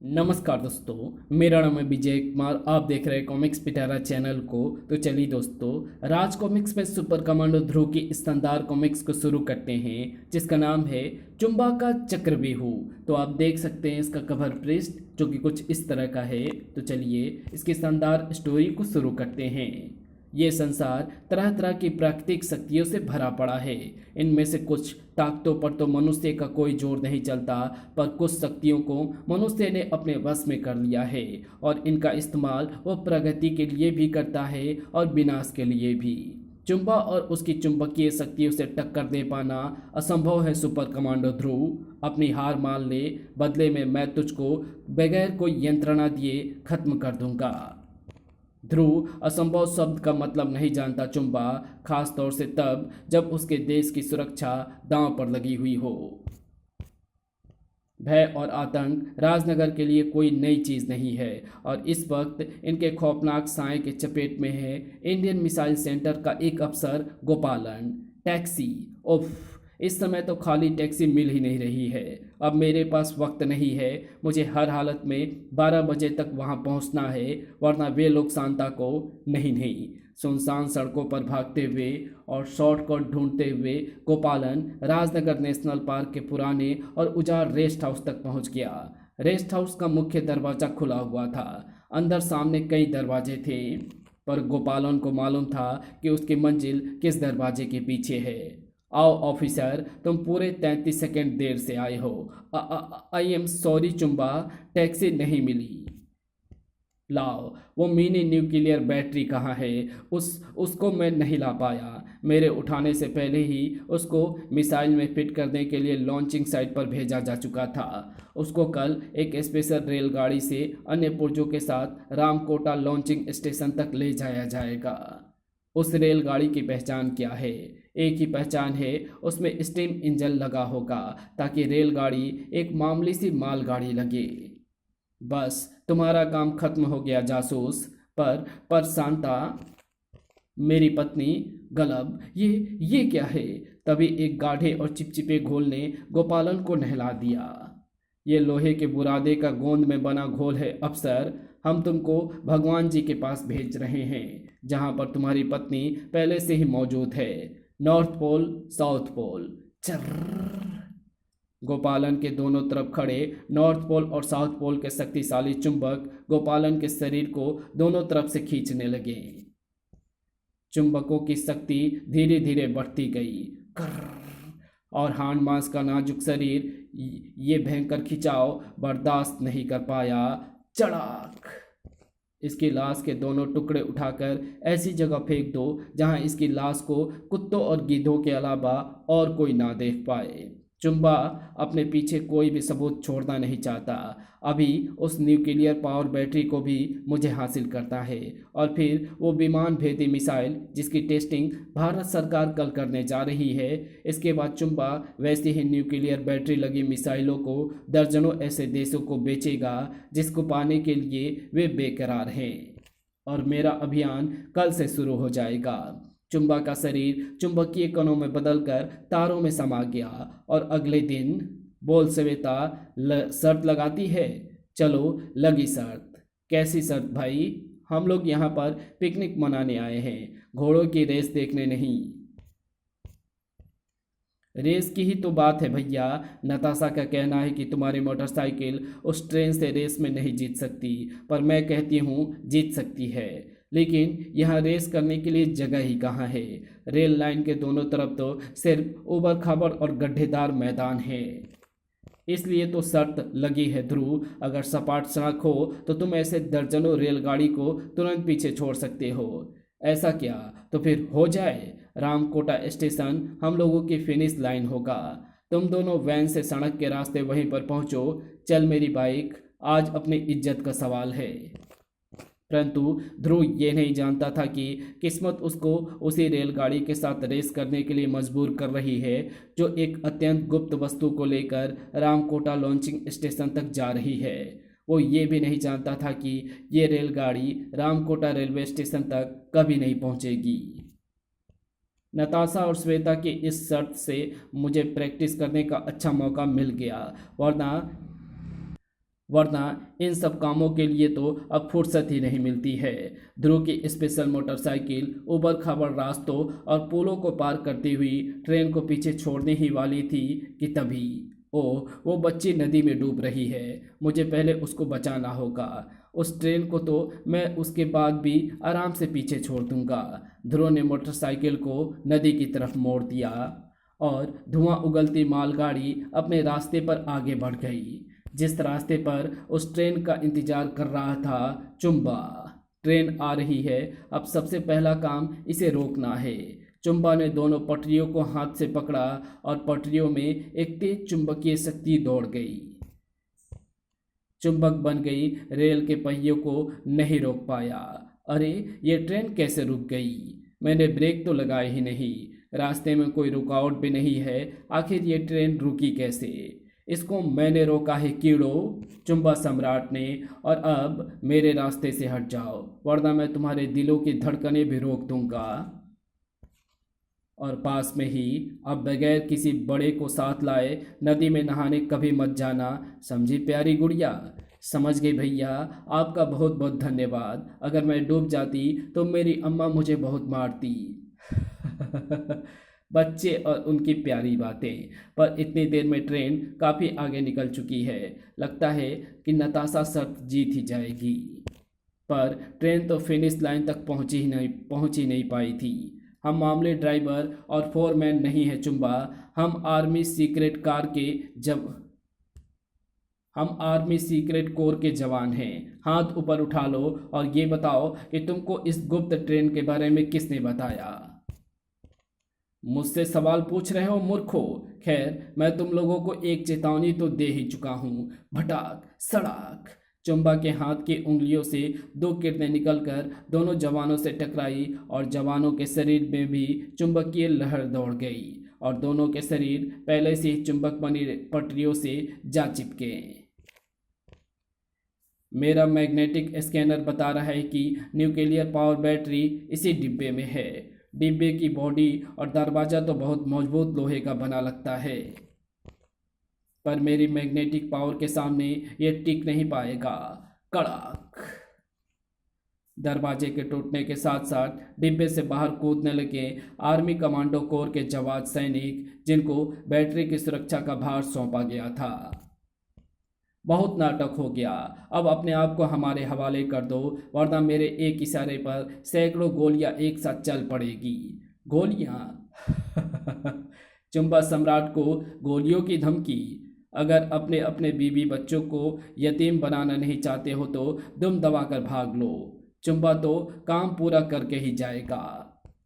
नमस्कार दोस्तों, मेरा नाम है विजय कुमार। आप देख रहे हैं कॉमिक्स पिटारा चैनल को। तो चलिए दोस्तों, राज कॉमिक्स में सुपर कमांडो ध्रुव की इस शानदार कॉमिक्स को शुरू करते हैं, जिसका नाम है चुंबा का चक्रव्यूह। तो आप देख सकते हैं इसका कवर पृष्ठ जो कि कुछ इस तरह का है। तो चलिए इसकी शानदार स्टोरी को शुरू करते हैं। ये संसार तरह तरह की प्राकृतिक शक्तियों से भरा पड़ा है। इनमें से कुछ ताकतों पर तो मनुष्य का कोई जोर नहीं चलता, पर कुछ शक्तियों को मनुष्य ने अपने वश में कर लिया है और इनका इस्तेमाल वो प्रगति के लिए भी करता है और विनाश के लिए भी। चुंबा और उसकी चुंबकीय शक्तियों से टक्कर दे पाना असंभव है। सुपर कमांडो ध्रुव अपनी हार मान ले, बदले में मैं तुझको बगैर कोई यंत्रणा दिए खत्म कर दूंगा। ध्रुव असंभव शब्द का मतलब नहीं जानता चुंबा, खास तौर से तब जब उसके देश की सुरक्षा दांव पर लगी हुई हो। भय और आतंक राजनगर के लिए कोई नई चीज नहीं है और इस वक्त इनके खौफनाक साए के चपेट में है इंडियन मिसाइल सेंटर का एक अफसर गोपालन। टैक्सी, उफ, इस समय तो खाली टैक्सी मिल ही नहीं रही है। अब मेरे पास वक्त नहीं है, मुझे हर हालत में 12 बजे तक वहां पहुंचना है, वरना वे लोग शांता को नहीं नहीं। सुनसान सड़कों पर भागते हुए और शॉर्टकट ढूंढते हुए गोपालन राजनगर नेशनल पार्क के पुराने और उजाड़ रेस्ट हाउस तक पहुंच गया। रेस्ट हाउस का मुख्य दरवाजा खुला हुआ था। अंदर सामने कई दरवाजे थे, पर गोपालन को मालूम था कि उसकी मंजिल किस दरवाजे के पीछे है। आओ ऑफिसर, तुम पूरे 33 सेकंड देर से आए हो। आई एम सॉरी चुंबा, टैक्सी नहीं मिली। लाओ, वो मिनी न्यूक्लियर बैटरी कहाँ है? उसको मैं नहीं ला पाया। मेरे उठाने से पहले ही उसको मिसाइल में फिट करने के लिए लॉन्चिंग साइट पर भेजा जा चुका था। उसको कल एक स्पेशल रेलगाड़ी से अन्य पुर्जों के साथ रामकोटा लॉन्चिंग स्टेशन तक ले जाया जाएगा। उस रेलगाड़ी की पहचान क्या है? एक ही पहचान है, उसमें स्टीम इंजन लगा होगा ताकि रेलगाड़ी एक मामूली सी मालगाड़ी लगे। बस तुम्हारा काम खत्म हो गया जासूस। पर शांता, मेरी पत्नी, गलब, ये क्या है? तभी एक गाढ़े और चिपचिपे घोल ने गोपालन को नहला दिया। ये लोहे के बुरादे का गोंद में बना घोल है अफसर। हम तुमको भगवान जी के पास भेज रहे हैं, जहां पर तुम्हारी पत्नी पहले से ही मौजूद है। North pole, south pole. चर्र। गोपालन के दोनों तरफ खड़े नॉर्थ पोल और साउथ पोल के शक्तिशाली चुंबक गोपालन के शरीर को दोनों तरफ से खींचने लगे। चुंबकों की शक्ति धीरे धीरे बढ़ती गई। कर्र। और हांड मांस का नाजुक शरीर ये भयंकर खिंचाव बर्दाश्त नहीं कर पाया। चड़ाक। इसकी लाश के दोनों टुकड़े उठाकर ऐसी जगह फेंक दो जहां इसकी लाश को कुत्तों और गीधों के अलावा और कोई ना देख पाए। चुंबा अपने पीछे कोई भी सबूत छोड़ना नहीं चाहता। अभी उस न्यूक्लियर पावर बैटरी को भी मुझे हासिल करता है, और फिर वो विमान भेदी मिसाइल जिसकी टेस्टिंग भारत सरकार कल करने जा रही है। इसके बाद चुंबा वैसी ही न्यूक्लियर बैटरी लगी मिसाइलों को दर्जनों ऐसे देशों को बेचेगा जिसको पाने के लिए वे बेकरार हैं। और मेरा अभियान कल से शुरू हो जाएगा। चुंबा का शरीर चुंबकीय कणों में बदलकर तारों में समा गया और अगले दिन, बोल सवेता, शर्त लगाती है? चलो, लगी शर्त। कैसी शर्त भाई? हम लोग यहाँ पर पिकनिक मनाने आए हैं, घोड़ों की रेस देखने नहीं। रेस की ही तो बात है भैया। नताशा का कहना है कि तुम्हारी मोटरसाइकिल उस ट्रेन से रेस में नहीं जीत सकती, पर मैं कहती हूँ जीत सकती है। लेकिन यहाँ रेस करने के लिए जगह ही कहाँ है? रेल लाइन के दोनों तरफ तो सिर्फ उबड़ खाबड़ और गड्ढेदार मैदान है। इसलिए तो शर्त लगी है ध्रुव। अगर सपाट सड़क हो तो तुम ऐसे दर्जनों रेलगाड़ी को तुरंत पीछे छोड़ सकते हो। ऐसा क्या? तो फिर हो जाए। रामकोटा स्टेशन हम लोगों की फिनिश लाइन होगा। तुम दोनों वैन से सड़क के रास्ते वहीं पर पहुंचो। चल मेरी बाइक, आज अपनी इज्जत का सवाल है। परंतु ध्रुव ये नहीं जानता था कि किस्मत उसको उसी रेलगाड़ी के साथ रेस करने के लिए मजबूर कर रही है जो एक अत्यंत गुप्त वस्तु को लेकर रामकोटा लॉन्चिंग स्टेशन तक जा रही है। वो ये भी नहीं जानता था कि ये रेलगाड़ी रामकोटा रेलवे स्टेशन तक कभी नहीं पहुंचेगी। नताशा और श्वेता की इस शर्त से मुझे प्रैक्टिस करने का अच्छा मौका मिल गया, वरना इन सब कामों के लिए तो अब फुर्सत ही नहीं मिलती है। ध्रुव की स्पेशल मोटरसाइकिल ऊबड़ खाबड़ रास्तों और पुलों को पार करती हुई ट्रेन को पीछे छोड़ने ही वाली थी कि तभी वो बच्ची नदी में डूब रही है। मुझे पहले उसको बचाना होगा। उस ट्रेन को तो मैं उसके बाद भी आराम से पीछे छोड़ दूंगा। ध्रुव ने मोटरसाइकिल को नदी की तरफ मोड़ दिया और धुआं उगलती मालगाड़ी अपने रास्ते पर आगे बढ़ गई। जिस रास्ते पर उस ट्रेन का इंतजार कर रहा था चुम्बा। ट्रेन आ रही है, अब सबसे पहला काम इसे रोकना है। चुम्बा ने दोनों पटरियों को हाथ से पकड़ा और पटरियों में एक तेज चुंबकीय शक्ति दौड़ गई। चुंबक बन गई, रेल के पहियों को नहीं रोक पाया। अरे ये ट्रेन कैसे रुक गई? मैंने ब्रेक तो लगाए ही नहीं, रास्ते में कोई रुकावट भी नहीं है, आखिर ये ट्रेन रुकी कैसे? इसको मैंने रोका है कीड़ो, चुंबा सम्राट ने, और अब मेरे रास्ते से हट जाओ वरना मैं तुम्हारे दिलों की धड़कनें भी रोक दूंगा। और पास में ही, अब बगैर किसी बड़े को साथ लाए नदी में नहाने कभी मत जाना, समझी प्यारी गुड़िया? समझ गई भैया, आपका बहुत बहुत धन्यवाद। अगर मैं डूब जाती तो मेरी अम्मा मुझे बहुत मारती। बच्चे और उनकी प्यारी बातें। पर इतनी देर में ट्रेन काफ़ी आगे निकल चुकी है। लगता है कि नताशा शर्त जीत ही जाएगी। पर ट्रेन तो फिनिश लाइन तक पहुंच ही नहीं पाई थी। हम मामले ड्राइवर और फोरमैन नहीं है चुम्बा, हम आर्मी सीक्रेट कोर के जवान हैं। हाथ ऊपर उठा लो और ये बताओ कि तुमको इस गुप्त ट्रेन के बारे में किसने बताया? मुझसे सवाल पूछ रहे हो मूर्खो? खैर, मैं तुम लोगों को एक चेतावनी तो दे ही चुका हूँ। भटाक सड़ाक। चुम्बा के हाथ की उंगलियों से दो किरणें निकलकर दोनों जवानों से टकराई और जवानों के शरीर में भी चुंबकीय लहर दौड़ गई और दोनों के शरीर पहले से ही चुंबक बनी पटरियों से जा चिपके। मेरा मैग्नेटिक स्कैनर बता रहा है कि न्यूक्लियर पावर बैटरी इसी डिब्बे में है। डिब्बे की बॉडी और दरवाज़ा तो बहुत मजबूत लोहे का बना लगता है, पर मेरी मैग्नेटिक पावर के सामने ये टिक नहीं पाएगा। कड़ाक। दरवाजे के टूटने के साथ साथ डिब्बे से बाहर कूदने लगे आर्मी कमांडो कोर के जवान सैनिक, जिनको बैटरी की सुरक्षा का भार सौंपा गया था। बहुत नाटक हो गया, अब अपने आप को हमारे हवाले कर दो वरना मेरे एक इशारे पर सैकड़ों गोलियां एक साथ चल पड़ेगी। गोलियां? चुम्बा सम्राट को गोलियों की धमकी? अगर अपने अपने बीवी बच्चों को यतीम बनाना नहीं चाहते हो तो दुम दबाकर भाग लो। चुम्बा तो काम पूरा करके ही जाएगा,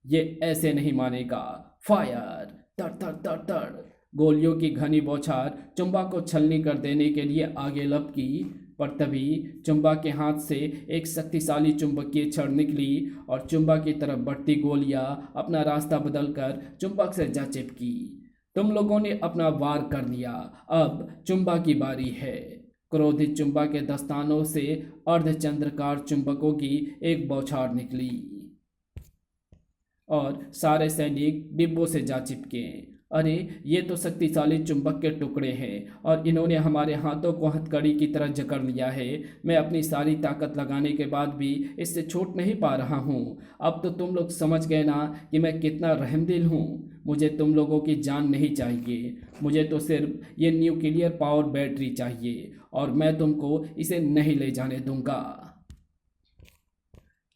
ये ऐसे नहीं मानेगा। फायर! तड़ तड़ तड़ तड़। गोलियों की घनी बौछार चुम्बा को छलनी कर देने के लिए आगे लपकी, पर तभी चुम्बा के हाथ से एक शक्तिशाली चुंबकीय छड़ निकली और चुम्बा की तरफ बढ़ती गोलियां अपना रास्ता बदलकर चुंबक से जा चिपकी। तुम लोगों ने अपना वार कर लिया, अब चुम्बा की बारी है। क्रोधित चुम्बा के दस्तानों से अर्धचंद्राकार चुंबकों की एक बौछार निकली और सारे सैनिक डिब्बों से जा चिपके। अरे ये तो शक्तिशाली चुंबक के टुकड़े हैं और इन्होंने हमारे हाथों को हथकड़ी की तरह जकड़ लिया है। मैं अपनी सारी ताकत लगाने के बाद भी इससे छूट नहीं पा रहा हूँ। अब तो तुम लोग समझ गए ना कि मैं कितना रहमदिल हूँ। मुझे तुम लोगों की जान नहीं चाहिए, मुझे तो सिर्फ ये न्यूक्लियर पावर बैटरी चाहिए और मैं तुमको इसे नहीं ले जाने दूंगा।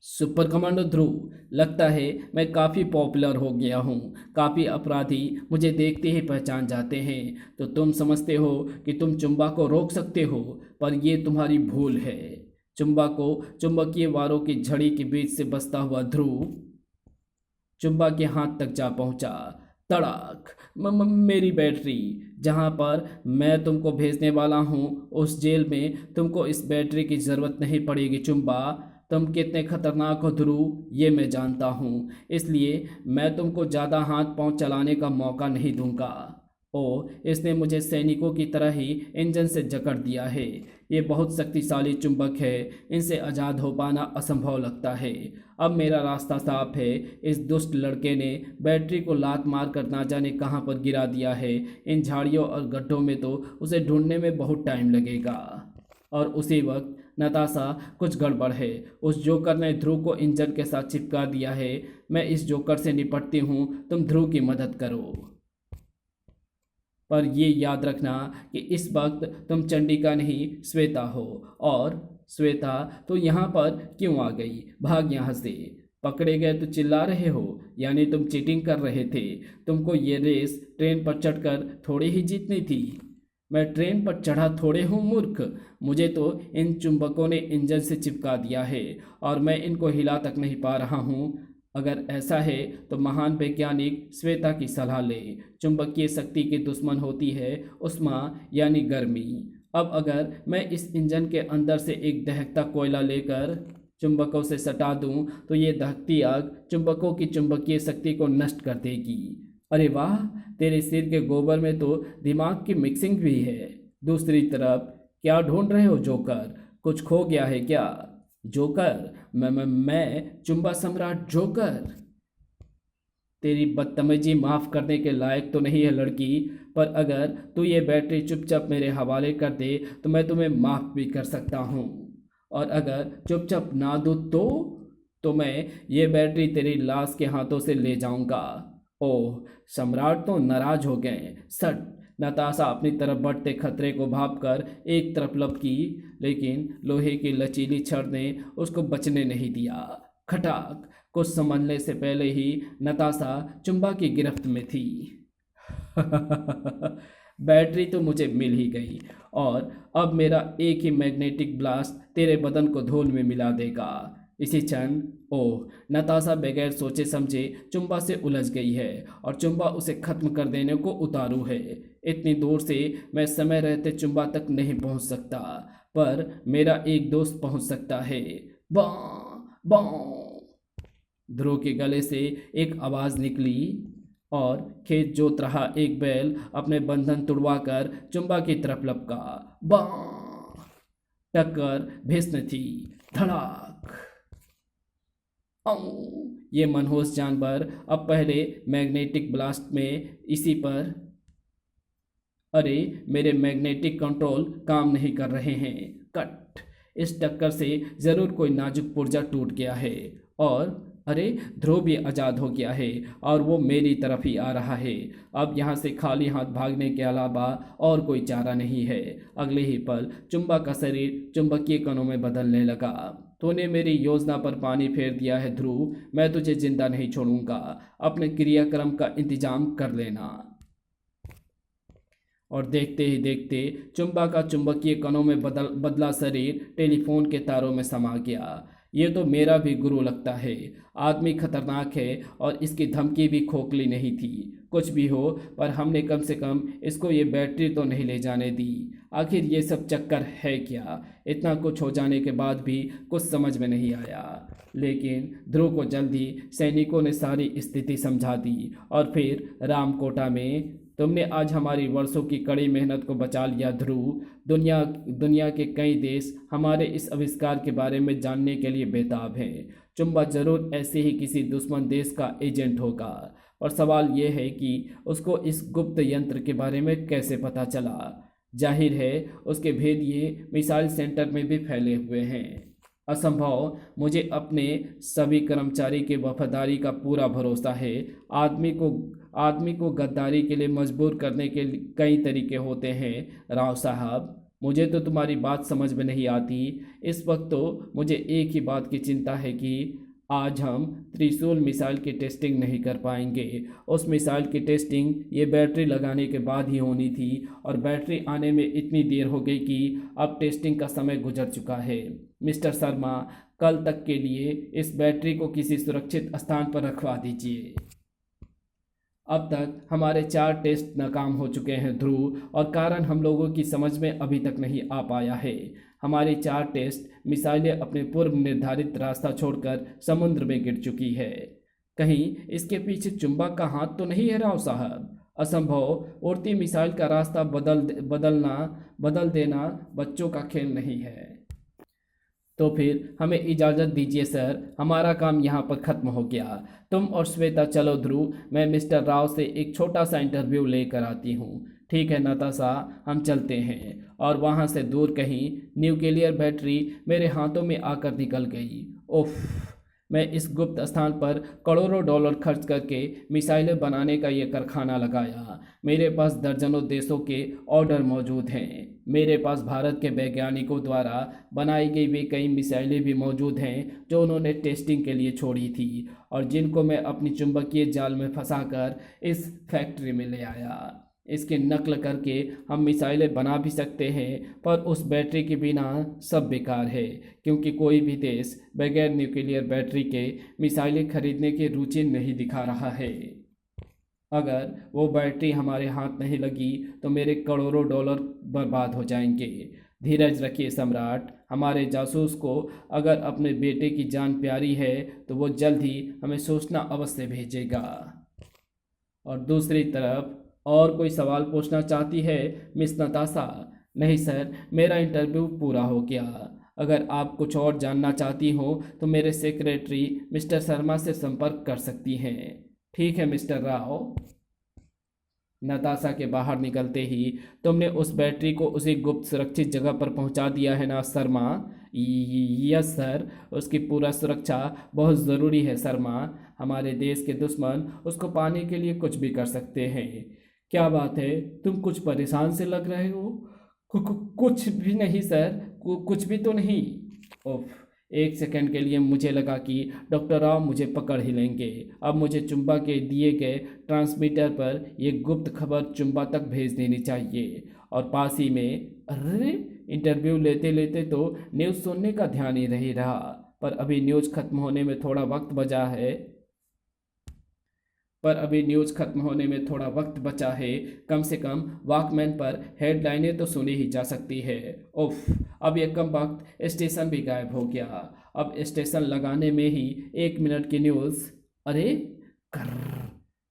सुपर कमांडो ध्रुव, लगता है मैं काफ़ी पॉपुलर हो गया हूँ। काफ़ी अपराधी मुझे देखते ही पहचान जाते हैं। तो तुम समझते हो कि तुम चुम्बा को रोक सकते हो, पर यह तुम्हारी भूल है। चुम्बा को चुंबकीय वारों की झड़ी के बीच से बसता हुआ ध्रुव चुम्बा के हाथ तक जा पहुंचा। तड़ाक। मेरी बैटरी! जहां पर मैं तुमको भेजने वाला हूं उस जेल में तुमको इस बैटरी की ज़रूरत नहीं पड़ेगी चुम्बा। तुम कितने खतरनाक हो ध्रुव, ये मैं जानता हूँ, इसलिए मैं तुमको ज़्यादा हाथ पांव चलाने का मौका नहीं दूंगा। इसने मुझे सैनिकों की तरह ही इंजन से जकड़ दिया है। ये बहुत शक्तिशाली चुंबक है, इनसे आज़ाद हो पाना असंभव लगता है। अब मेरा रास्ता साफ है। इस दुष्ट लड़के ने बैटरी को लात मार कर ना जाने कहाँ पर गिरा दिया है। इन झाड़ियों और गड्ढों में तो उसे ढूंढने में बहुत टाइम लगेगा। और उसी वक्त नताशा, कुछ गड़बड़ है। उस जोकर ने ध्रुव को इंजन के साथ चिपका दिया है। मैं इस जोकर से निपटती हूँ, तुम ध्रुव की मदद करो। पर ये याद रखना कि इस वक्त तुम चंडिका नहीं, श्वेता हो। और श्वेता, तो यहाँ पर क्यों आ गई? भाग यहाँ से। पकड़े गए तो चिल्ला रहे हो, यानी तुम चीटिंग कर रहे थे। तुमको ये रेस ट्रेन पर चढ़कर थोड़ी ही जीतनी थी। मैं ट्रेन पर चढ़ा थोड़े हूँ मूर्ख। मुझे तो इन चुंबकों ने इंजन से चिपका दिया है और मैं इनको हिला तक नहीं पा रहा हूँ। अगर ऐसा है तो महान वैज्ञानिक श्वेता की सलाह ले। चुंबकीय शक्ति की दुश्मन होती है उष्मा, यानी गर्मी। अब अगर मैं इस इंजन के अंदर से एक दहकता कोयला लेकर चुंबकों से सटा दूं तो ये दहकती आग चुंबकों की चुंबकीय शक्ति को नष्ट कर देगी। अरे वाह, तेरे सिर के गोबर में तो दिमाग की मिक्सिंग भी है। दूसरी तरफ क्या ढूंढ रहे हो जोकर? कुछ खो गया है क्या? जोकर, मैं चुंबा सम्राट जोकर। तेरी बदतमीजी माफ करने के लायक तो नहीं है लड़की, पर अगर तू ये बैटरी चुपचाप मेरे हवाले कर दे तो मैं तुम्हें माफ भी कर सकता हूँ। और अगर चुपचाप ना दो तो मैं ये बैटरी तेरी लाश के हाथों से ले जाऊंगा। ओह, सम्राट तो नाराज हो गए। सट। नताशा अपनी तरफ बढ़ते खतरे को भांपकर एक तरफ लपकी, लेकिन लोहे की लचीली छड़ ने उसको बचने नहीं दिया। खटाक। कुछ समझने से पहले ही नताशा चुंबा की गिरफ्त में थी। बैटरी तो मुझे मिल ही गई और अब मेरा एक ही मैग्नेटिक ब्लास्ट तेरे बदन को धूल में मिला देगा। इसी क्षण ओह, नताशा बगैर सोचे समझे चुंबा से उलझ गई है और चुंबा उसे खत्म कर देने को उतारू है। इतनी दूर से मैं समय रहते चुंबा तक नहीं पहुंच सकता, पर मेरा एक दोस्त पहुंच सकता है। बाँ बाँ। ध्रुव के गले से एक आवाज़ निकली और खेत जोत रहा एक बैल अपने बंधन तुड़वाकर चुंबा की तरफ लपका। बाँ। टक्कर भीषण थी। धड़ाक। ये मनहूस जानवर अब पहले मैग्नेटिक ब्लास्ट में इसी पर। अरे, मेरे मैग्नेटिक कंट्रोल काम नहीं कर रहे हैं। कट। इस टक्कर से जरूर कोई नाजुक पुर्जा टूट गया है। और अरे, ध्रुव भी आज़ाद हो गया है और वो मेरी तरफ ही आ रहा है। अब यहाँ से खाली हाथ भागने के अलावा और कोई चारा नहीं है। अगले ही पल चुंबा का शरीर चुंबकीय कणों में बदलने लगा। तूने मेरी योजना पर पानी फेर दिया है ध्रुव, मैं तुझे जिंदा नहीं छोड़ूंगा। अपने क्रियाक्रम का इंतजाम कर लेना। और देखते ही देखते चुंबा का चुंबकीय कणों में बदला शरीर टेलीफोन के तारों में समा गया। ये तो मेरा भी गुरु लगता है। आदमी खतरनाक है और इसकी धमकी भी खोखली नहीं थी। कुछ भी हो, पर हमने कम से कम इसको ये बैटरी तो नहीं ले जाने दी। आखिर ये सब चक्कर है क्या? इतना कुछ हो जाने के बाद भी कुछ समझ में नहीं आया। लेकिन ध्रुव को जल्दी सैनिकों ने सारी स्थिति समझा दी और फिर रामकोटा में तुमने आज हमारी वर्षों की कड़ी मेहनत को बचा लिया ध्रुव। दुनिया के कई देश हमारे इस आविष्कार के बारे में जानने के लिए बेताब हैं। चुंबा जरूर ऐसे ही किसी दुश्मन देश का एजेंट होगा, और सवाल यह है कि उसको इस गुप्त यंत्र के बारे में कैसे पता चला। जाहिर है उसके भेद ये मिसाइल सेंटर में भी फैले हुए हैं। असंभव। मुझे अपने सभी कर्मचारी के वफादारी का पूरा भरोसा है। आदमी को गद्दारी के लिए मजबूर करने के कई तरीके होते हैं राव साहब। मुझे तो तुम्हारी बात समझ में नहीं आती। इस वक्त तो मुझे एक ही बात की चिंता है कि आज हम त्रिशूल मिसाइल की टेस्टिंग नहीं कर पाएंगे। उस मिसाइल की टेस्टिंग ये बैटरी लगाने के बाद ही होनी थी, और बैटरी आने में इतनी देर हो गई कि अब टेस्टिंग का समय गुजर चुका है। मिस्टर शर्मा, कल तक के लिए इस बैटरी को किसी सुरक्षित स्थान पर रखवा दीजिए। अब तक हमारे 4 टेस्ट नाकाम हो चुके हैं ध्रुव, और कारण हम लोगों की समझ में अभी तक नहीं आ पाया है। हमारी 4 टेस्ट मिसाइलें अपने पूर्व निर्धारित रास्ता छोड़कर समुद्र में गिर चुकी है। कहीं इसके पीछे चुंबक का हाथ तो नहीं है राव साहब? असंभव। उड़ती मिसाइल का रास्ता बदल देना बच्चों का खेल नहीं है। तो फिर हमें इजाज़त दीजिए सर, हमारा काम यहाँ पर ख़त्म हो गया। तुम और श्वेता चलो ध्रुव, मैं मिस्टर राव से एक छोटा सा इंटरव्यू लेकर आती हूँ। ठीक है नताशा, हम चलते हैं। और वहाँ से दूर कहीं न्यूक्लियर बैटरी मेरे हाथों में आकर निकल गई। उफ, मैं इस गुप्त स्थान पर करोड़ों डॉलर खर्च करके मिसाइलें बनाने का ये कारखाना लगाया। मेरे पास दर्जनों देशों के ऑर्डर मौजूद हैं। मेरे पास भारत के वैज्ञानिकों द्वारा बनाई गई वे कई मिसाइलें भी मौजूद हैं जो उन्होंने टेस्टिंग के लिए छोड़ी थी और जिनको मैं अपनी चुंबकीय जाल में फंसाकर इस फैक्ट्री में ले आया। इसकी नकल करके हम मिसाइलें बना भी सकते हैं, पर उस बैटरी के बिना सब बेकार है, क्योंकि कोई भी देश बगैर न्यूक्लियर बैटरी के मिसाइलें खरीदने की रुचि नहीं दिखा रहा है। अगर वो बैटरी हमारे हाथ नहीं लगी तो मेरे करोड़ों डॉलर बर्बाद हो जाएंगे। धीरज रखिए सम्राट, हमारे जासूस को अगर अपने बेटे की जान प्यारी है तो वो जल्द ही हमें सूचना अवश्य भेजेगा। और दूसरी तरफ और कोई सवाल पूछना चाहती है मिस नताशा? नहीं सर, मेरा इंटरव्यू पूरा हो गया। अगर आप कुछ और जानना चाहती हो तो मेरे सेक्रेटरी मिस्टर शर्मा से संपर्क कर सकती हैं। ठीक है मिस्टर राव। नताशा के बाहर निकलते ही, तुमने उस बैटरी को उसी गुप्त सुरक्षित जगह पर पहुंचा दिया है ना शर्मा? यस सर, उसकी पूरा सुरक्षा बहुत ज़रूरी है शर्मा। हमारे देश के दुश्मन उसको पाने के लिए कुछ भी कर सकते हैं। क्या बात है, तुम कुछ परेशान से लग रहे हो? कुछ भी नहीं सर, कुछ भी तो नहीं। ओफ, एक सेकंड के लिए मुझे लगा कि डॉक्टर राव मुझे पकड़ ही लेंगे। अब मुझे चुंबा के दिए गए ट्रांसमीटर पर यह गुप्त खबर चुंबा तक भेज देनी चाहिए। और पास ही में, अरे, इंटरव्यू लेते लेते तो न्यूज़ सुनने का ध्यान ही नहीं रहा। पर अभी न्यूज़ खत्म होने में थोड़ा वक्त बचा है। कम से कम वॉकमैन पर हेडलाइनें तो सुनी ही जा सकती है। उफ, अब यह कम वक्त स्टेशन भी गायब हो गया। अब स्टेशन लगाने में ही 1 मिनट की न्यूज़। अरे,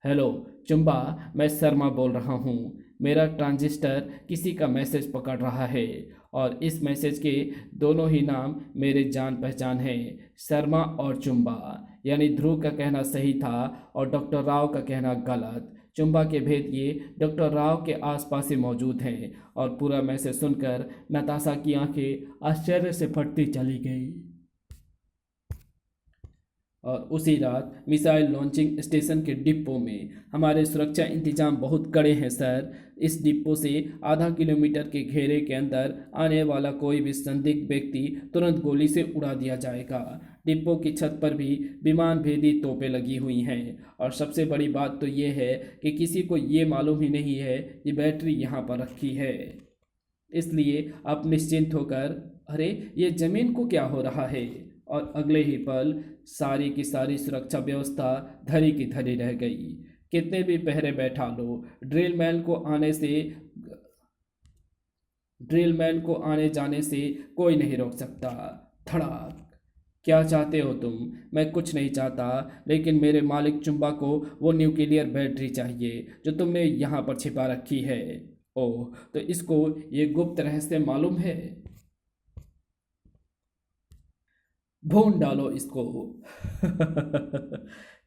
हेलो चुंबा, मैं शर्मा बोल रहा हूँ। मेरा ट्रांजिस्टर किसी का मैसेज पकड़ रहा है और इस मैसेज के दोनों ही नाम मेरे जान पहचान हैं, शर्मा और चुंबा। यानी ध्रुव का कहना सही था और डॉक्टर राव का कहना गलत। चुंबा के भेद ये डॉक्टर राव के आसपास ही मौजूद हैं। और पूरा मैसेज सुनकर नताशा की आंखें आश्चर्य से फटती चली गई। और उसी रात मिसाइल लॉन्चिंग स्टेशन के डिपो में हमारे सुरक्षा इंतजाम बहुत कड़े हैं सर। इस डिपो से आधा किलोमीटर के घेरे के अंदर आने वाला कोई भी संदिग्ध व्यक्ति तुरंत गोली से उड़ा दिया जाएगा। डिपो की छत पर भी विमान भेदी तोपें लगी हुई हैं। और सबसे बड़ी बात तो ये है कि किसी को ये मालूम ही नहीं है कि बैटरी यहाँ पर रखी है। इसलिए आप निश्चिंत होकर, अरे ये ज़मीन को क्या हो रहा है? और अगले ही पल सारी की सारी सुरक्षा व्यवस्था धरी की धरी रह गई। कितने भी पहरे बैठा लो, ड्रिल मैन को आने जाने से कोई नहीं रोक सकता। धड़ाक। क्या चाहते हो तुम? मैं कुछ नहीं चाहता, लेकिन मेरे मालिक चुंबा को वो न्यूक्लियर बैटरी चाहिए जो तुमने यहाँ पर छिपा रखी है। ओह, तो इसको ये गुप्त रहस्य मालूम है? भून डालो इसको।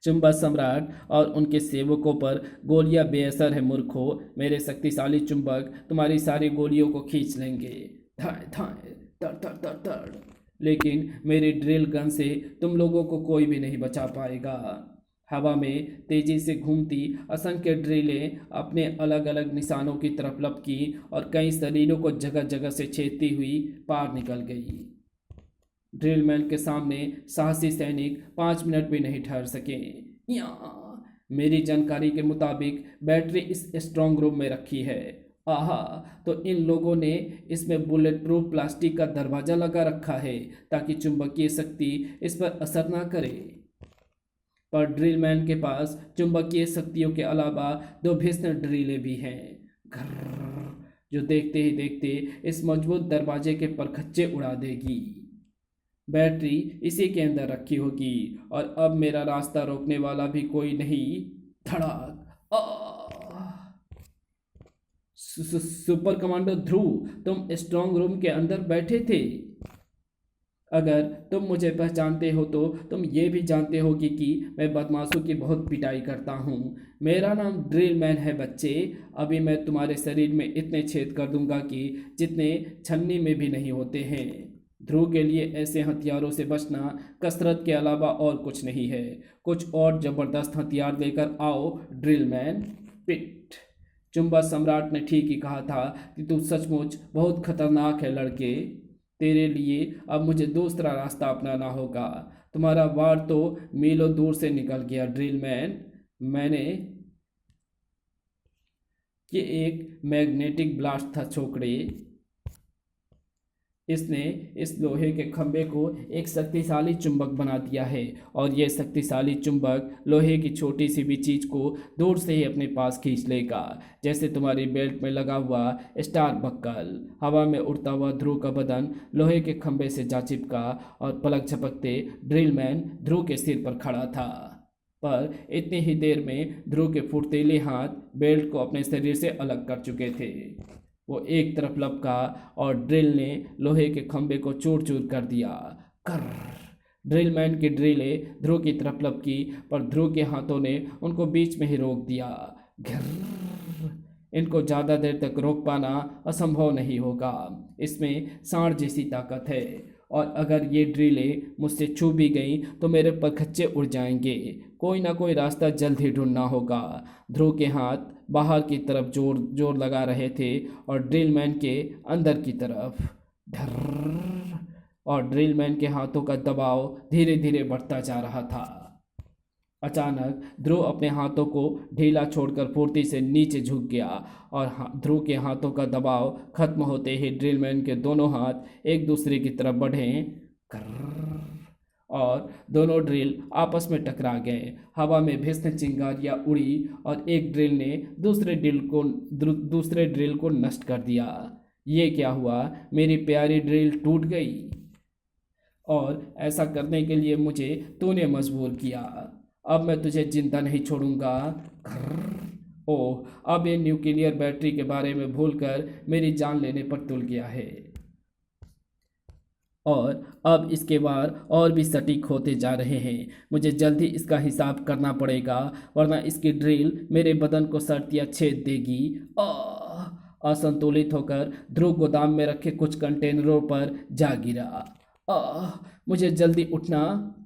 चुंबा सम्राट और उनके सेवकों पर गोलियां बेअसर है मूर्खों। मेरे शक्तिशाली चुंबक तुम्हारी सारी गोलियों को खींच लेंगे। धाए धाए, तर तर तर तर। लेकिन मेरी ड्रिल गन से तुम लोगों को कोई भी नहीं बचा पाएगा। हवा में तेजी से घूमती असंख्य ड्रिलें अपने अलग अलग निशानों की तरफ लपकी और कई शरीरों को जगह जगह से छेदती हुई पार निकल गई। ड्रिलमैन के सामने साहसी सैनिक 5 मिनट भी नहीं ठहर सके। मेरी जानकारी के मुताबिक बैटरी इस स्ट्रांग रूम में रखी है। आहा, तो इन लोगों ने इसमें बुलेट प्रूफ प्लास्टिक का दरवाज़ा लगा रखा है ताकि चुंबकीय शक्ति इस पर असर ना करे। पर ड्रिलमैन के पास चुंबकीय शक्तियों के अलावा 2 भीषण ड्रिलें भी हैं, जो देखते ही देखते इस मजबूत दरवाजे के परखच्चे उड़ा देगी। बैटरी इसी के अंदर रखी होगी और अब मेरा रास्ता रोकने वाला भी कोई नहीं। धड़ाक। सुपर कमांडो ध्रुव, तुम स्ट्रांग रूम के अंदर बैठे थे? अगर तुम मुझे पहचानते हो तो तुम ये भी जानते होगी कि मैं बदमाशों की बहुत पिटाई करता हूँ। मेरा नाम ड्रिल मैन है बच्चे। अभी मैं तुम्हारे शरीर में इतने छेद कर दूंगा कि जितने छन्नी में भी नहीं होते हैं। ध्रुव के लिए ऐसे हथियारों से बचना कसरत के अलावा और कुछ नहीं है। कुछ और ज़बरदस्त हथियार लेकर आओ ड्रिल मैन। पिट। चुंबक सम्राट ने ठीक ही कहा था कि तू सचमुच बहुत खतरनाक है लड़के। तेरे लिए अब मुझे दूसरा रास्ता अपनाना होगा। तुम्हारा वार तो मीलों दूर से निकल गया ड्रिल मैन। मैंने ये एक मैग्नेटिक ब्लास्ट था छोकरे। इसने इस लोहे के खंभे को एक शक्तिशाली चुंबक बना दिया है और यह शक्तिशाली चुंबक लोहे की छोटी सी भी चीज को दूर से ही अपने पास खींच लेगा, जैसे तुम्हारी बेल्ट में लगा हुआ स्टार बक्कल। हवा में उड़ता हुआ ध्रुव का बदन लोहे के खंभे से जा चिपका और पलक झपकते ड्रिल मैन ध्रुव के सिर पर खड़ा था। पर इतनी ही देर में ध्रुव के फुर्तीले हाथ बेल्ट को अपने शरीर से अलग कर चुके थे। वो एक तरफ लपका और ड्रिल ने लोहे के खंभे को चूर चूर कर दिया। कर। ड्रिल मैन की ड्रिलें ध्रुव की तरफ लपकी, पर ध्रुव के हाथों ने उनको बीच में ही रोक दिया। घर। इनको ज़्यादा देर तक रोक पाना असंभव नहीं होगा। इसमें सांड जैसी ताकत है और अगर ये ड्रिलें मुझसे छू भी गई तो मेरे परखच्चे उड़ जाएंगे। कोई ना कोई रास्ता जल्द ही ढूंढना होगा। ध्रुव के हाथ बाहर की तरफ जोर जोर लगा रहे थे और ड्रिल मैन के अंदर की तरफ। ढर्र। और ड्रिल मैन के हाथों का दबाव धीरे धीरे बढ़ता जा रहा था। अचानक ध्रुव अपने हाथों को ढीला छोड़कर फुर्ती से नीचे झुक गया और ध्रुव के हाथों का दबाव खत्म होते ही ड्रिल मैन के दोनों हाथ एक दूसरे की तरफ बढ़े। और दोनों ड्रिल आपस में टकरा गए। हवा में भीषण चिंगारियां उड़ी और एक ड्रिल ने दूसरे ड्रिल को नष्ट कर दिया। ये क्या हुआ? मेरी प्यारी ड्रिल टूट गई और ऐसा करने के लिए मुझे तूने मजबूर किया। अब मैं तुझे जिंदा नहीं छोड़ूंगा। ओह, अब ये न्यूक्लियर बैटरी के बारे में भूलकर मेरी जान लेने पर तुल गया है और अब इसके वार और भी सटीक होते जा रहे हैं। मुझे जल्दी इसका हिसाब करना पड़ेगा वरना इसकी ड्रिल मेरे बदन को सर्दियाँ छेद देगी। असंतुलित होकर ध्रुव गोदाम में रखे कुछ कंटेनरों पर जा गिरा। मुझे जल्दी उठना।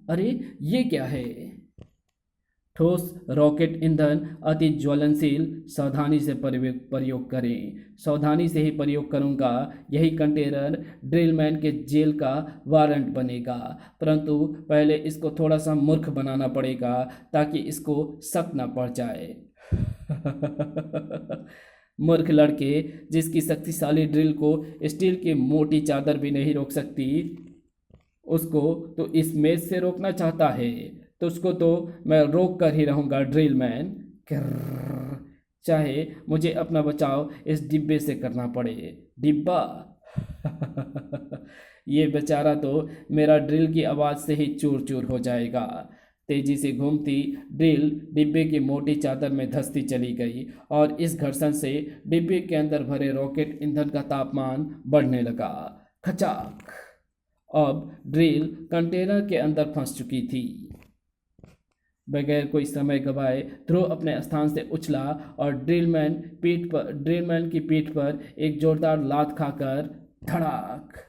अरे ये क्या है? ठोस रॉकेट ईंधन अति ज्वलनशील। सावधानी से प्रयोग करें। सावधानी से ही प्रयोग करूंगा। यही कंटेनर ड्रिल मैन के जेल का वारंट बनेगा, परंतु पहले इसको थोड़ा सा मूर्ख बनाना पड़ेगा ताकि इसको शक न पड़ जाए। मूर्ख लड़के जिसकी शक्तिशाली ड्रिल को स्टील की मोटी चादर भी नहीं रोक सकती, उसको तो इस मेज से रोकना चाहता है, तो उसको तो मैं रोक कर ही रहूँगा ड्रिल मैन। चाहे मुझे अपना बचाव इस डिब्बे से करना पड़े। डिब्बा। ये बेचारा तो मेरा ड्रिल की आवाज़ से ही चूर चूर हो जाएगा। तेजी से घूमती ड्रिल डिब्बे की मोटी चादर में धंसती चली गई और इस घर्षण से डिब्बे के अंदर भरे रॉकेट ईंधन का तापमान बढ़ने लगा। खचाक। अब ड्रिल कंटेनर के अंदर फंस चुकी थी। बगैर कोई समय गवाए ध्रुव अपने स्थान से उछला और ड्रिल मैन की पीठ पर एक जोरदार लात खाकर धड़ाक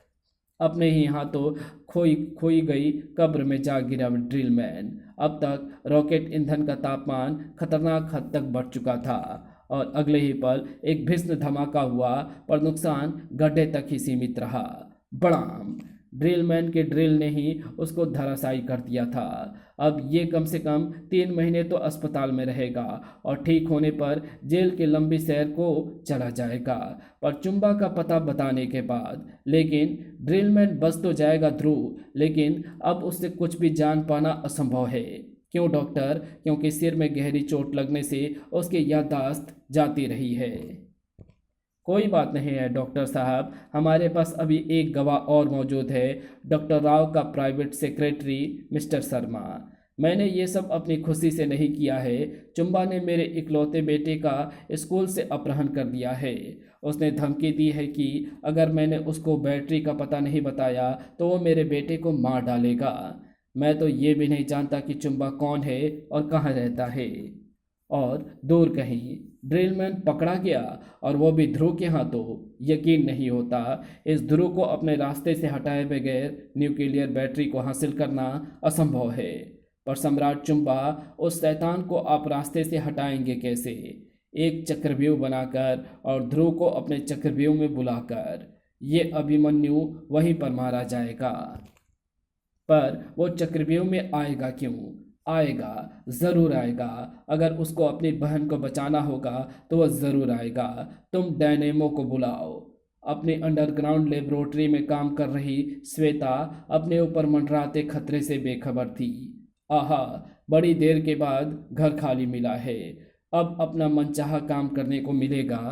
अपने ही हाथों खोई गई कब्र में जा गिरा ड्रिल मैन। अब तक रॉकेट ईंधन का तापमान खतरनाक हद तक बढ़ चुका था और अगले ही पल एक भीषण धमाका हुआ, पर नुकसान गड्ढे तक ही सीमित रहा। बड़ाम। ड्रिल मैन के ड्रिल ने ही उसको धराशायी कर दिया था। अब ये कम से कम 3 महीने तो अस्पताल में रहेगा और ठीक होने पर जेल की लंबी सैर को चला जाएगा, पर चुंबा का पता बताने के बाद। लेकिन ड्रिल मैन बच तो जाएगा ध्रुव, लेकिन अब उससे कुछ भी जान पाना असंभव है। क्यों डॉक्टर? क्योंकि सिर में गहरी चोट लगने से उसकी याददाश्त जाती रही है। कोई बात नहीं है डॉक्टर साहब, हमारे पास अभी एक गवाह और मौजूद है, डॉक्टर राव का प्राइवेट सेक्रेटरी मिस्टर शर्मा। मैंने ये सब अपनी खुशी से नहीं किया है। चुम्बा ने मेरे इकलौते बेटे का स्कूल से अपहरण कर दिया है। उसने धमकी दी है कि अगर मैंने उसको बैटरी का पता नहीं बताया तो वो मेरे बेटे को मार डालेगा। मैं तो ये भी नहीं जानता कि चुम्बा कौन है और कहाँ रहता है। और दूर कहीं ड्रिलमैन पकड़ा गया, और वो भी ध्रुव के हाथों। यकीन नहीं होता। इस ध्रुव को अपने रास्ते से हटाए बगैर न्यूक्लियर बैटरी को हासिल करना असंभव है। पर सम्राट चुम्बा, उस शैतान को आप रास्ते से हटाएंगे कैसे? एक चक्रव्यूह बनाकर और ध्रुव को अपने चक्रव्यूह में बुलाकर। ये अभिमन्यु वहीं पर मारा जाएगा। पर वो चक्रव्यूह में आएगा क्यों? आएगा, ज़रूर आएगा। अगर उसको अपनी बहन को बचाना होगा तो वह ज़रूर आएगा। तुम डायनेमो को बुलाओ। अपनी अंडरग्राउंड लेबोरेटरी में काम कर रही श्वेता अपने ऊपर मंडराते खतरे से बेखबर थी। आहा, बड़ी देर के बाद घर खाली मिला है। अब अपना मनचाहा काम करने को मिलेगा।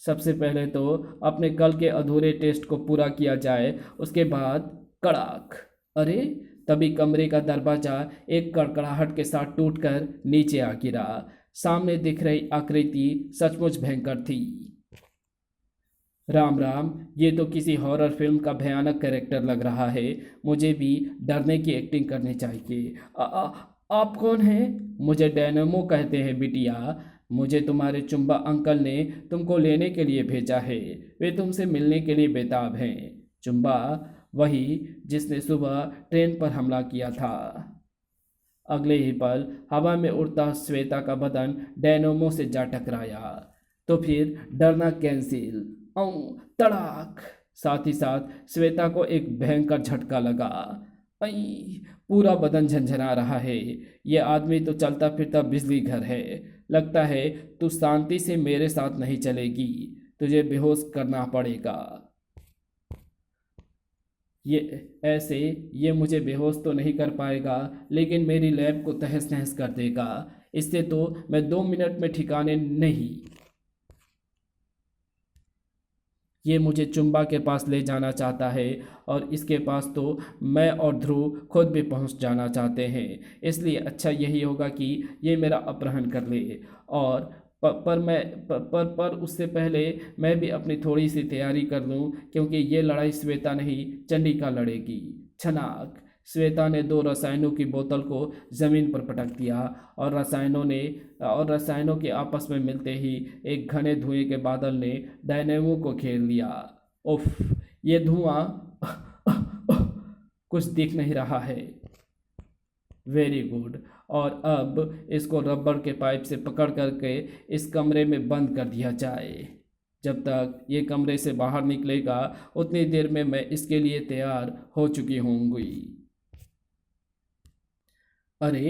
सबसे पहले तो अपने कल के अधूरे टेस्ट को पूरा किया जाए, उसके बाद कड़ाक। अरे, तभी कमरे का दरवाजा एक कड़कड़ाहट के साथ टूटकर नीचे आ गिरा। सामने दिख रही आकृति सचमुच भयंकर थी। राम राम, ये तो किसी हॉरर फिल्म का भयानक कैरेक्टर लग रहा है। मुझे भी डरने की एक्टिंग करनी चाहिए। आप कौन हैं? मुझे डायनेमो कहते हैं बिटिया। मुझे तुम्हारे चुम्बा अंकल ने तुमको लेने के लिए भेजा है। वे तुमसे मिलने के लिए बेताब हैं। चुम्बा, वही जिसने सुबह ट्रेन पर हमला किया था। अगले ही पल हवा में उड़ता श्वेता का बदन डायनेमो से जा टकराया। तो फिर डरना कैंसिल। औ तड़ाक। साथ ही साथ श्वेता को एक भयंकर झटका लगा। आई, पूरा बदन झंझना रहा है। ये आदमी तो चलता फिरता बिजली घर है। लगता है तू शांति से मेरे साथ नहीं चलेगी। तुझे बेहोश करना पड़ेगा। ये मुझे बेहोश तो नहीं कर पाएगा, लेकिन मेरी लैब को तहस नहस कर देगा। इससे तो मैं 2 मिनट में ठिकाने नहीं। ये मुझे चुम्बा के पास ले जाना चाहता है, और इसके पास तो मैं और ध्रुव खुद भी पहुंच जाना चाहते हैं। इसलिए अच्छा यही होगा कि ये मेरा अपहरण कर ले। और पर उससे पहले मैं भी अपनी थोड़ी सी तैयारी कर लूं, क्योंकि ये लड़ाई श्वेता नहीं, चंडिका लड़ेगी। छनाक। श्वेता ने 2 रसायनों की बोतल को जमीन पर पटक दिया, और रसायनों के आपस में मिलते ही एक घने धुएं के बादल ने डायनेमो को घेर लिया। उफ, ये धुआं कुछ दिख नहीं रहा है। Very good. और अब इसको रबर के पाइप से पकड़ करके इस कमरे में बंद कर दिया जाए। जब तक ये कमरे से बाहर निकलेगा उतनी देर में मैं इसके लिए तैयार हो चुकी होंगी। अरे,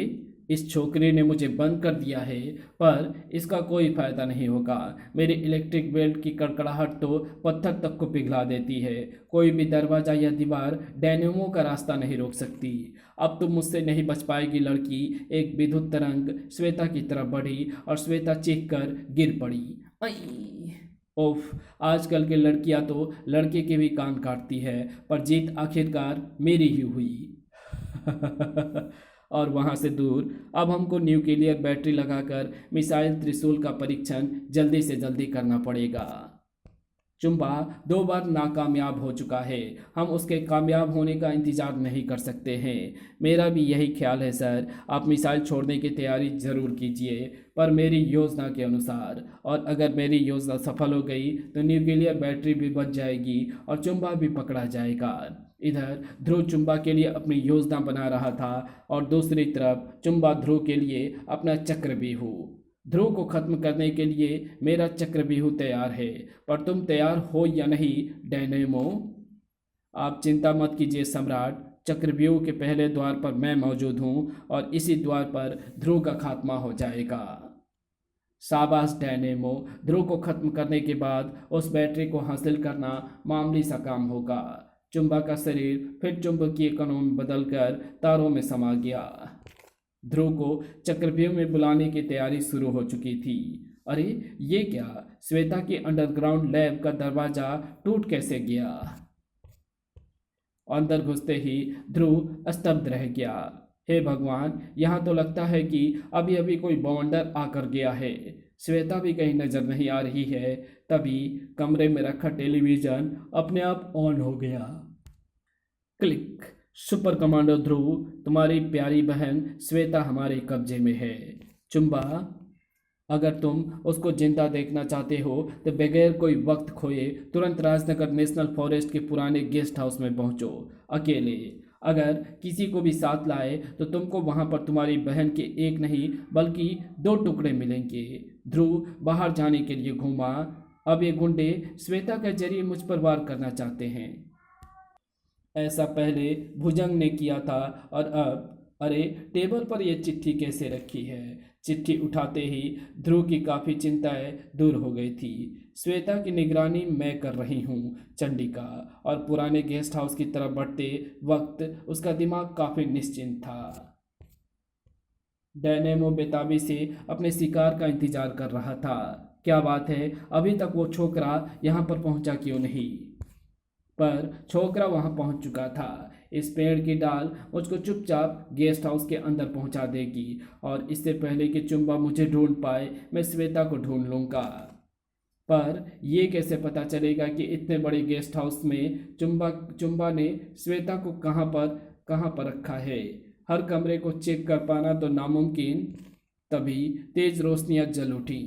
इस छोकरी ने मुझे बंद कर दिया है, पर इसका कोई फायदा नहीं होगा। मेरी इलेक्ट्रिक बेल्ट की कड़कड़ाहट तो पत्थर तक को पिघला देती है। कोई भी दरवाजा या दीवार डायनेमो का रास्ता नहीं रोक सकती। अब तो मुझसे नहीं बच पाएगी लड़की। एक विद्युत तरंग श्वेता की तरफ बढ़ी और श्वेता चीख कर गिर पड़ी। आई, ओफ, आजकल के लड़कियां तो लड़के के भी कान काटती है, पर जीत आखिरकार मेरी ही हुई। और वहां से दूर अब हमको न्यूक्लियर बैटरी लगाकर मिसाइल त्रिशूल का परीक्षण जल्दी से जल्दी करना पड़ेगा। चुम्बा 2 बार नाकामयाब हो चुका है। हम उसके कामयाब होने का इंतजार नहीं कर सकते हैं। मेरा भी यही ख्याल है सर। आप मिसाइल छोड़ने की तैयारी जरूर कीजिए, पर मेरी योजना के अनुसार। और अगर मेरी योजना सफल हो गई तो न्यूक्लियर बैटरी भी बच जाएगी और चुम्बा भी पकड़ा जाएगा। इधर ध्रुव चुम्बा के लिए अपनी योजना बना रहा था, और दूसरी तरफ चुम्बा ध्रुव के लिए अपना चक्रव्यूह। ध्रुव को खत्म करने के लिए मेरा चक्रव्यूह तैयार है, पर तुम तैयार हो या नहीं डायनेमो? आप चिंता मत कीजिए सम्राट। चक्रव्यूह के पहले द्वार पर मैं मौजूद हूँ, और इसी द्वार पर ध्रुव का खात्मा हो जाएगा। शाबाश डायनेमो। ध्रुव को खत्म करने के बाद उस बैटरी को हासिल करना मामूली सा काम होगा। चुम्बा का शरीर फिर चुंबकीय कणों में बदलकर तारों में समा गया। ध्रुव को चक्रव्यूह में बुलाने की तैयारी शुरू हो चुकी थी। अरे, ये क्या? श्वेता की अंडरग्राउंड लैब का दरवाजा टूट कैसे गया? अंदर घुसते ही ध्रुव स्तब्ध रह गया। हे भगवान, यहाँ तो लगता है कि अभी अभी कोई बवंडर आकर गया है। श्वेता भी कहीं नजर नहीं आ रही है। तभी कमरे में रखा टेलीविजन अपने आप ऑन हो गया। क्लिक। सुपर कमांडो ध्रुव, तुम्हारी प्यारी बहन श्वेता हमारे कब्जे में है। चुंबा, अगर तुम उसको जिंदा देखना चाहते हो तो बगैर कोई वक्त खोए तुरंत राजनगर नेशनल फॉरेस्ट के पुराने गेस्ट हाउस में पहुंचो, अकेले। अगर किसी को भी साथ लाए तो तुमको वहां पर तुम्हारी बहन के एक नहीं बल्कि 2 टुकड़े मिलेंगे। ध्रुव बाहर जाने के लिए घूमा। अब ये गुंडे श्वेता के जरिए मुझ पर वार करना चाहते हैं। ऐसा पहले भुजंग ने किया था और अब अरे, टेबल पर यह चिट्ठी कैसे रखी है? चिट्ठी उठाते ही ध्रुव की काफ़ी चिंताएं दूर हो गई थी। श्वेता की निगरानी मैं कर रही हूँ, चंडिका। और पुराने गेस्ट हाउस की तरफ बढ़ते वक्त उसका दिमाग काफ़ी निश्चिंत था। डैनेमो बेताबी से अपने शिकार का इंतजार कर रहा था। क्या बात है, अभी तक वो छोकरा यहाँ पर पहुँचा क्यों नहीं? पर छोकरा वहां पहुंच चुका था। इस पेड़ की डाल मुझको चुपचाप गेस्ट हाउस के अंदर पहुंचा देगी और इससे पहले कि चुंबा मुझे ढूंढ पाए मैं श्वेता को ढूंढ लूंगा। पर यह कैसे पता चलेगा कि इतने बड़े गेस्ट हाउस में चुंबा ने श्वेता को कहाँ पर रखा है? हर कमरे को चेक कर पाना तो नामुमकिन। तभी तेज रोशनियां जल उठी।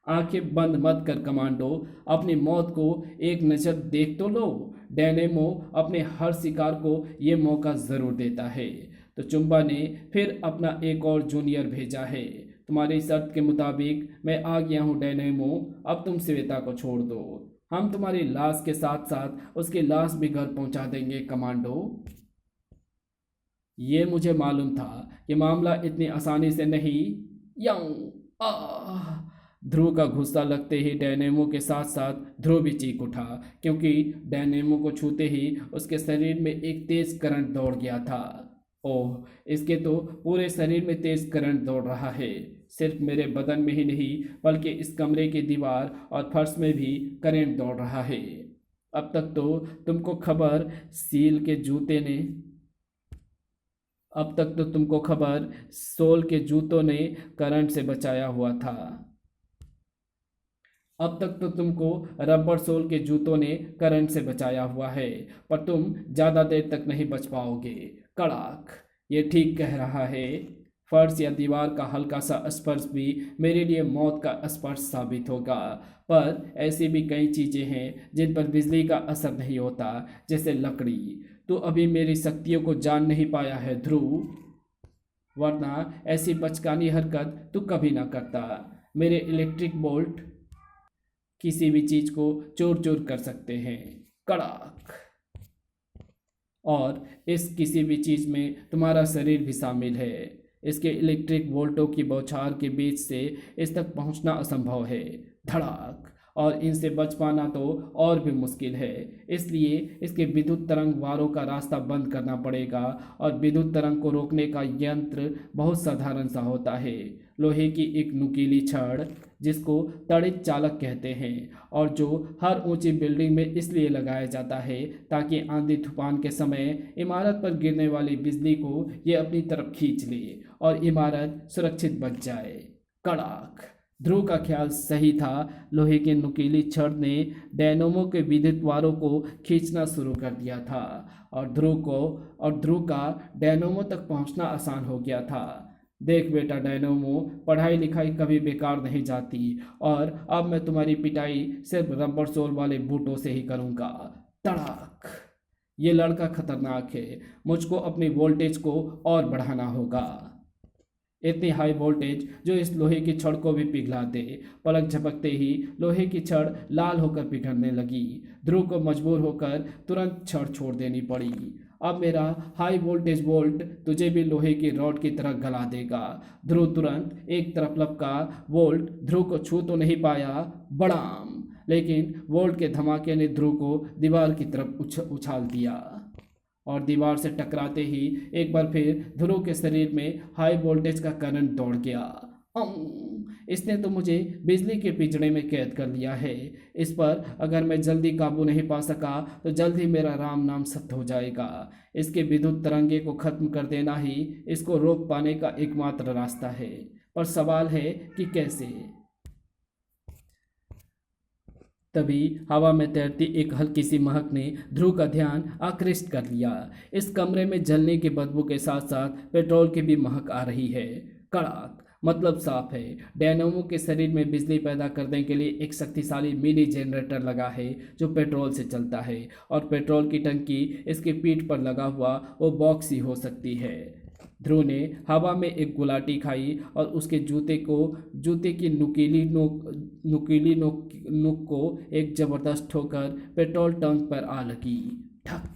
आंखें बंद मत कर कमांडो, अपनी मौत को एक नज़र देख तो लो। डैनेमो अपने हर शिकार को ये मौका ज़रूर देता है। तो चुंबा ने फिर अपना एक और जूनियर भेजा है। तुम्हारी शर्त के मुताबिक मैं आ गया हूँ डैनेमो, अब तुम श्वेता को छोड़ दो। हम तुम्हारी लाश के साथ साथ उसकी लाश भी घर पहुँचा देंगे कमांडो। ये मुझे मालूम था कि मामला इतनी आसानी से नहीं। यऊ आह! ध्रुव का गुस्सा लगते ही डैनेमो के साथ साथ ध्रुव भी चीख उठा, क्योंकि डैनेमो को छूते ही उसके शरीर में एक तेज करंट दौड़ गया था। ओह, इसके तो पूरे शरीर में तेज करंट दौड़ रहा है। सिर्फ मेरे बदन में ही नहीं बल्कि इस कमरे की दीवार और फर्श में भी करंट दौड़ रहा है। अब तक तो तुमको खबर सील के जूते ने अब तक तो तुमको खबर सोल के जूतों ने करंट से बचाया हुआ था। अब तक तो तुमको रबर सोल के जूतों ने करंट से बचाया हुआ है, पर तुम ज़्यादा देर तक नहीं बच पाओगे। कड़ाक! ये ठीक कह रहा है। फर्श या दीवार का हल्का सा स्पर्श भी मेरे लिए मौत का स्पर्श साबित होगा। पर ऐसी भी कई चीज़ें हैं जिन पर बिजली का असर नहीं होता, जैसे लकड़ी। तो अभी मेरी शक्तियों को जान नहीं पाया है ध्रुव, वरना ऐसी बचकानी हरकत तू कभी ना करता। मेरे इलेक्ट्रिक बोल्ट किसी भी चीज को चूर चूर कर सकते हैं। कड़ाक! और इस किसी भी चीज में तुम्हारा शरीर भी शामिल है। इसके इलेक्ट्रिक वोल्टों की बौछार के बीच से इस तक पहुंचना असंभव है। धड़ाक! और इनसे बच पाना तो और भी मुश्किल है। इसलिए इसके विद्युत तरंग वारों का रास्ता बंद करना पड़ेगा, और विद्युत तरंग को रोकने का यंत्र बहुत साधारण सा होता है। लोहे की एक नुकीली छड़, जिसको तड़ित चालक कहते हैं, और जो हर ऊंची बिल्डिंग में इसलिए लगाया जाता है ताकि आंधी तूफान के समय इमारत पर गिरने वाली बिजली को ये अपनी तरफ खींच ले और इमारत सुरक्षित बच जाए। कड़ाक! ध्रुव का ख्याल सही था। लोहे की नुकीली छड़ ने डायनोमो के विद्युत वारों को खींचना शुरू कर दिया था, और ध्रुव का डायनोमो तक पहुंचना आसान हो गया था। देख बेटा डायनोमो, पढ़ाई लिखाई कभी बेकार नहीं जाती, और अब मैं तुम्हारी पिटाई सिर्फ रबर सोल वाले बूटों से ही करूँगा। तड़ाक! ये लड़का खतरनाक है। मुझको अपनी वोल्टेज को और बढ़ाना होगा। इतनी हाई वोल्टेज जो इस लोहे की छड़ को भी पिघला दे। पलक झपकते ही लोहे की छड़ लाल होकर पिघलने लगी। ध्रुव को मजबूर होकर तुरंत छड़ छोड़ देनी पड़ी। अब मेरा हाई वोल्टेज वोल्ट तुझे भी लोहे की रॉड की तरह गला देगा। ध्रुव तुरंत एक तरफ लपका। वोल्ट ध्रुव को छू तो नहीं पाया, बड़ाम! लेकिन वोल्ट के धमाके ने ध्रुव को दीवार की तरफ उछाल दिया, और दीवार से टकराते ही एक बार फिर ध्रुव के शरीर में हाई वोल्टेज का करंट दौड़ गया। इसने तो मुझे बिजली के पिंजड़े में कैद कर लिया है। इस पर अगर मैं जल्दी काबू नहीं पा सका तो जल्द ही मेरा राम नाम सत्य हो जाएगा। इसके विद्युत तरंगे को खत्म कर देना ही इसको रोक पाने का एकमात्र रास्ता है। पर सवाल है कि कैसे। तभी हवा में तैरती एक हल्की सी महक ने ध्रुव का ध्यान आकृष्ट कर लिया। इस कमरे में जलने की बदबू के साथ साथ पेट्रोल की भी महक आ रही है। कड़क, मतलब साफ है। डायनामो के शरीर में बिजली पैदा करने के लिए एक शक्तिशाली मिनी जनरेटर लगा है जो पेट्रोल से चलता है, और पेट्रोल की टंकी इसके पीठ पर लगा हुआ वो बॉक्स ही हो सकती है। ध्रुव ने हवा में एक गुलाटी खाई और उसके जूते की नुकीली नोक को एक जबरदस्त ठोकर पेट्रोल टैंक पर आ लगी। ठक,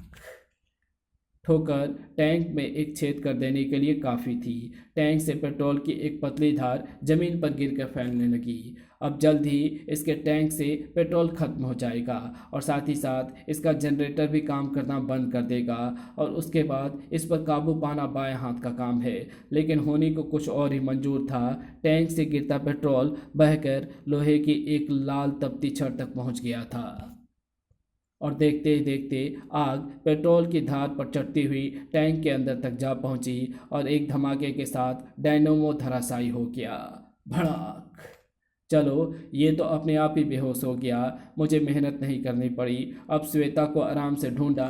ठोकर टैंक में एक छेद कर देने के लिए काफ़ी थी। टैंक से पेट्रोल की एक पतली धार जमीन पर गिरकर फैलने लगी। अब जल्द ही इसके टैंक से पेट्रोल खत्म हो जाएगा और साथ ही साथ इसका जनरेटर भी काम करना बंद कर देगा, और उसके बाद इस पर काबू पाना बाएं हाथ का काम है। लेकिन होने को कुछ और ही मंजूर था। टैंक से गिरता पेट्रोल बहकर लोहे की एक लाल तपती छड़ तक पहुंच गया था, और देखते ही देखते आग पेट्रोल की धार पर चढ़ती हुई टैंक के अंदर तक जा पहुंची और एक धमाके के साथ डायनामो धराशायी हो गया। भड़ाक। चलो, ये तो अपने आप ही बेहोश हो गया। मुझे मेहनत नहीं करनी पड़ी। अब श्वेता को आराम से ढूंढा।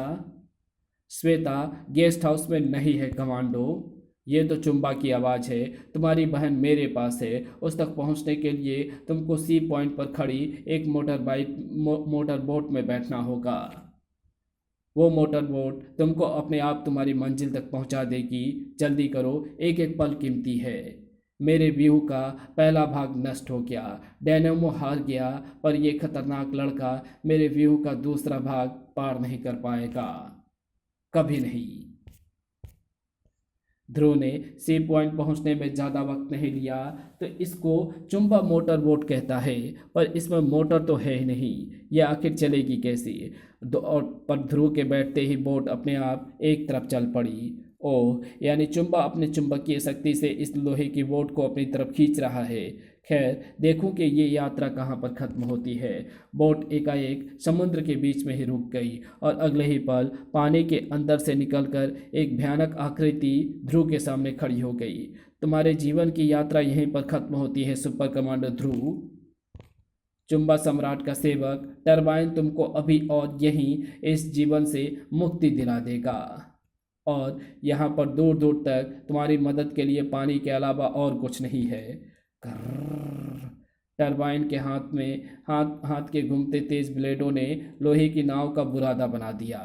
श्वेता गेस्ट हाउस में नहीं है कमांडो। ये तो चुम्बा की आवाज़ है। तुम्हारी बहन मेरे पास है। उस तक पहुंचने के लिए तुमको सी पॉइंट पर खड़ी एक मोटर बोट में बैठना होगा। वो मोटर बोट तुमको अपने आप तुम्हारी मंजिल तक पहुंचा देगी। जल्दी करो, एक एक पल कीमती है। मेरे व्यू का पहला भाग नष्ट हो गया। डायनामो हार गया, पर यह खतरनाक लड़का मेरे व्यू का दूसरा भाग पार नहीं कर पाएगा, कभी नहीं। ध्रुव ने सी पॉइंट पहुंचने में ज़्यादा वक्त नहीं लिया। तो इसको चुंबा मोटर बोट कहता है, पर इसमें मोटर तो है ही नहीं। यह आखिर चलेगी कैसे? और पर ध्रुव के बैठते ही बोट अपने आप एक तरफ चल पड़ी। ओह, यानी चुंबा अपने चुंबकीय शक्ति से इस लोहे की बोट को अपनी तरफ खींच रहा है। खैर, देखूं कि ये यात्रा कहाँ पर खत्म होती है। बोट एकाएक समुद्र के बीच में ही रुक गई और अगले ही पल पानी के अंदर से निकलकर एक भयानक आकृति ध्रुव के सामने खड़ी हो गई। तुम्हारे जीवन की यात्रा यहीं पर खत्म होती है सुपर कमांडर ध्रुव। चुंबा सम्राट का सेवक टरबाइन तुमको अभी और यहीं इस जीवन से मुक्ति दिला देगा, और यहाँ पर दूर दूर तक तुम्हारी मदद के लिए पानी के अलावा और कुछ नहीं है। कर्रर्र। टरबाइन के हाथ के घूमते तेज ब्लेडों ने लोहे की नाव का बुरादा बना दिया।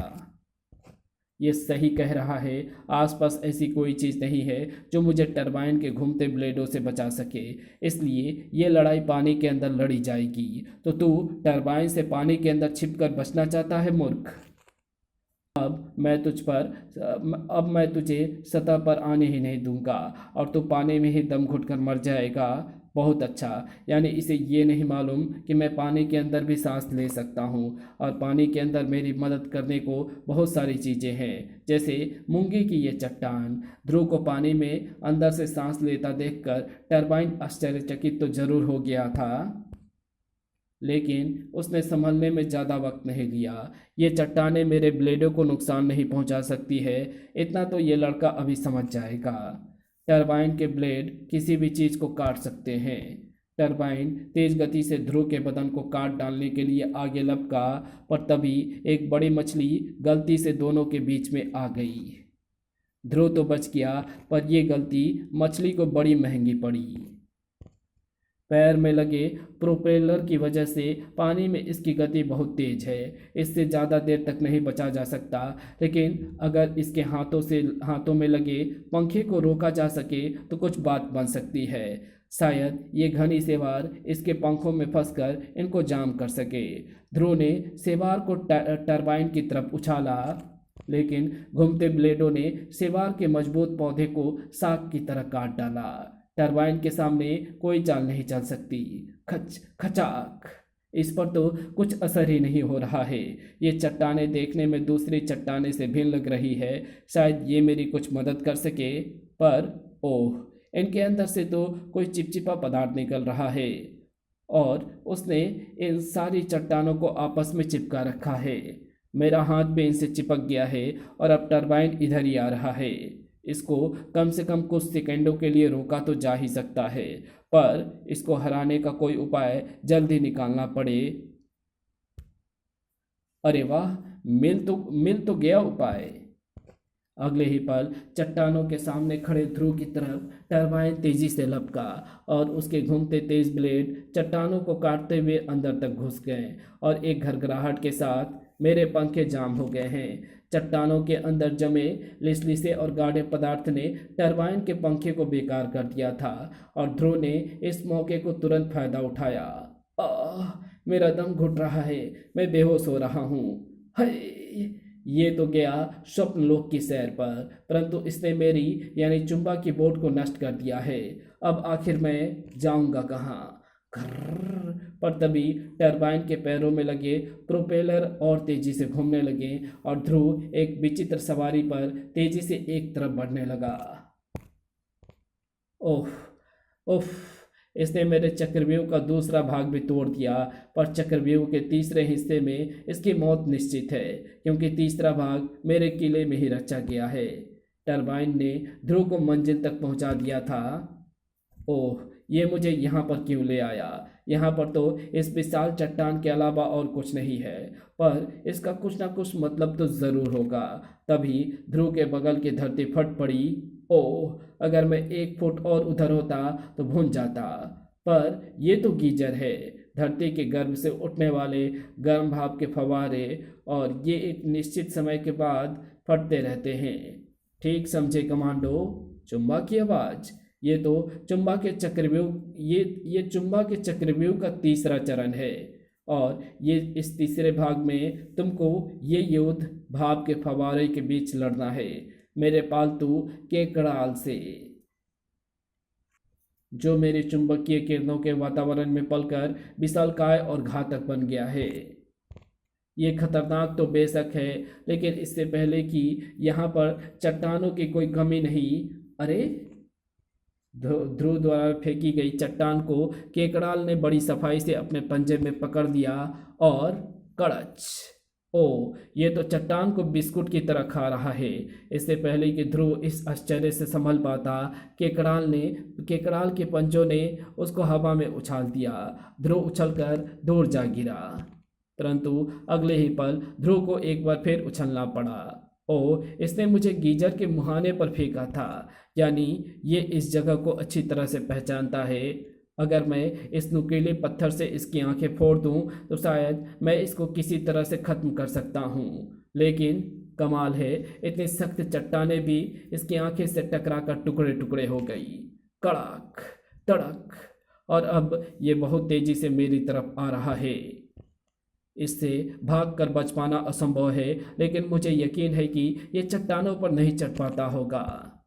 ये सही कह रहा है। आसपास ऐसी कोई चीज़ नहीं है जो मुझे टरबाइन के घूमते ब्लेडों से बचा सके, इसलिए ये लड़ाई पानी के अंदर लड़ी जाएगी। तो तू टरबाइन से पानी के अंदर छिपकर बचना चाहता है मूर्ख? अब मैं तुझे सतह पर आने ही नहीं दूंगा, और तू पानी में ही दम घुटकर मर जाएगा। बहुत अच्छा, यानी इसे ये नहीं मालूम कि मैं पानी के अंदर भी सांस ले सकता हूँ, और पानी के अंदर मेरी मदद करने को बहुत सारी चीज़ें हैं, जैसे मूंगे की ये चट्टान। ध्रुव को पानी में अंदर से सांस लेता देखकर टरबाइन आश्चर्यचकित तो जरूर हो गया था, लेकिन उसने संभलने में ज़्यादा वक्त नहीं लिया। ये चट्टानें मेरे ब्लेडों को नुकसान नहीं पहुंचा सकती है, इतना तो ये लड़का अभी समझ जाएगा। टरबाइन के ब्लेड किसी भी चीज़ को काट सकते हैं। टरबाइन तेज गति से ध्रुव के बदन को काट डालने के लिए आगे लपका, पर तभी एक बड़ी मछली गलती से दोनों के बीच में आ गई। ध्रुव तो बच गया, पर यह गलती मछली को बड़ी महंगी पड़ी। पैर में लगे प्रोपेलर की वजह से पानी में इसकी गति बहुत तेज है। इससे ज़्यादा देर तक नहीं बचा जा सकता, लेकिन अगर इसके हाथों में लगे पंखे को रोका जा सके तो कुछ बात बन सकती है। शायद ये घनी सेवार इसके पंखों में फंसकर इनको जाम कर सके। ध्रुव ने सेवार को टरबाइन की तरफ उछाला, लेकिन घूमते ब्लेडों ने सेवार के मजबूत पौधे को साग की तरह काट डाला। टरबाइन के सामने कोई चाल नहीं चल सकती। खच खचाक। इस पर तो कुछ असर ही नहीं हो रहा है। ये चट्टानें देखने में दूसरी चट्टाने से भिन्न लग रही है। शायद ये मेरी कुछ मदद कर सके, पर ओह, इनके अंदर से तो कोई चिपचिपा पदार्थ निकल रहा है और उसने इन सारी चट्टानों को आपस में चिपका रखा है। मेरा हाथ भी इनसे चिपक गया है और अब टरबाइन इधर ही आ रहा है। इसको कम से कम कुछ सेकंडों के लिए रोका तो जा ही सकता है, पर इसको हराने का कोई उपाय जल्दी निकालना पड़े। अरे वाह, मिल तो गया उपाय। अगले ही पल चट्टानों के सामने खड़े ध्रुव की तरफ टरबाइन तेजी से लपका और उसके घूमते तेज ब्लेड चट्टानों को काटते हुए अंदर तक घुस गए और एक घरघराहट के साथ मेरे पंखे जाम हो गए हैं। चट्टानों के अंदर जमे लिसलिसे और गाढ़े पदार्थ ने टरबाइन के पंखे को बेकार कर दिया था और ध्रुव ने इस मौके को तुरंत फायदा उठाया। मेरा दम घुट रहा है, मैं बेहोश हो रहा हूँ। हाय, ये तो गया स्वप्न लोक की सैर पर, परंतु इसने मेरी यानी चुंबा की बोट को नष्ट कर दिया है। अब आखिर मैं जाऊंगा कहाँ? खर्र, पर तभी टरबाइन के पैरों में लगे प्रोपेलर और तेजी से घूमने लगे और ध्रुव एक विचित्र सवारी पर तेजी से एक तरफ बढ़ने लगा। ओह ओह, इसने मेरे चक्रव्यूह का दूसरा भाग भी तोड़ दिया, पर चक्रव्यूह के तीसरे हिस्से में इसकी मौत निश्चित है, क्योंकि तीसरा भाग मेरे किले में ही रचा गया है। टरबाइन ने ध्रुव को मंजिल तक पहुंचा दिया था। ओह, ये मुझे यहाँ पर क्यों ले आया? यहाँ पर तो इस विशाल चट्टान के अलावा और कुछ नहीं है, पर इसका कुछ ना कुछ मतलब तो ज़रूर होगा। तभी ध्रुव के बगल की धरती फट पड़ी। ओह, अगर मैं 1 फुट और उधर होता तो भून जाता, पर ये तो गीजर है, धरती के गर्भ से उठने वाले गर्म भाप के फव्वारे, और ये एक निश्चित समय के बाद फटते रहते हैं। ठीक समझे कमांडो? चुंबा की आवाज़। ये तो चुंबा के चक्रव्यूह ये चुंबा के चक्रव्यूह का तीसरा चरण है, और ये इस तीसरे भाग में तुमको ये युद्ध भाप के फव्वारे के बीच लड़ना है, मेरे पालतू केकड़ाल से, जो मेरे चुंबकीय किरणों के वातावरण में पलकर विशालकाय और घातक बन गया है। ये खतरनाक तो बेशक है, लेकिन इससे पहले कि यहाँ पर चट्टानों की कोई कमी नहीं। अरे, ध्रुव द्वारा फेंकी गई चट्टान को केकड़ाल ने बड़ी सफाई से अपने पंजे में पकड़ लिया और कड़च। ओ, ये तो चट्टान को बिस्कुट की तरह खा रहा है। इससे पहले कि ध्रुव इस आश्चर्य से संभल पाता, केकड़ाल के पंजों ने उसको हवा में उछाल दिया। ध्रुव उछलकर दूर जा गिरा, परंतु अगले ही पल ध्रुव को एक बार फिर उछलना पड़ा। ओ, इसने मुझे गीजर के मुहाने पर फेंका था, यानी ये इस जगह को अच्छी तरह से पहचानता है। अगर मैं इस नुकीले पत्थर से इसकी आंखें फोड़ दूं तो शायद मैं इसको किसी तरह से ख़त्म कर सकता हूं, लेकिन कमाल है, इतनी सख्त चट्टाने भी इसकी आंखें से टकराकर टुकड़े टुकड़े हो गई। कड़क तड़क, और अब ये बहुत तेजी से मेरी तरफ आ रहा है। इससे भागकर बच पाना असंभव है, लेकिन मुझे यकीन है कि ये चट्टानों पर नहीं चढ़ पाता होगा।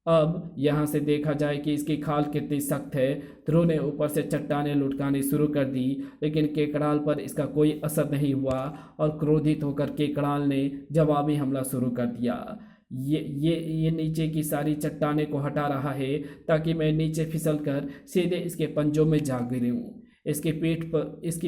अब यहाँ से देखा जाए कि इसकी खाल कितनी सख्त है। ध्रुव ने ऊपर से चट्टानें लुढ़कानी शुरू कर दी, लेकिन केकड़ाल पर इसका कोई असर नहीं हुआ और क्रोधित होकर केकड़ाल ने जवाबी हमला शुरू कर दिया। ये नीचे की सारी चट्टानें को हटा रहा है ताकि मैं नीचे फिसलकर सीधे इसके पंजों में जा गिरूं। इसकी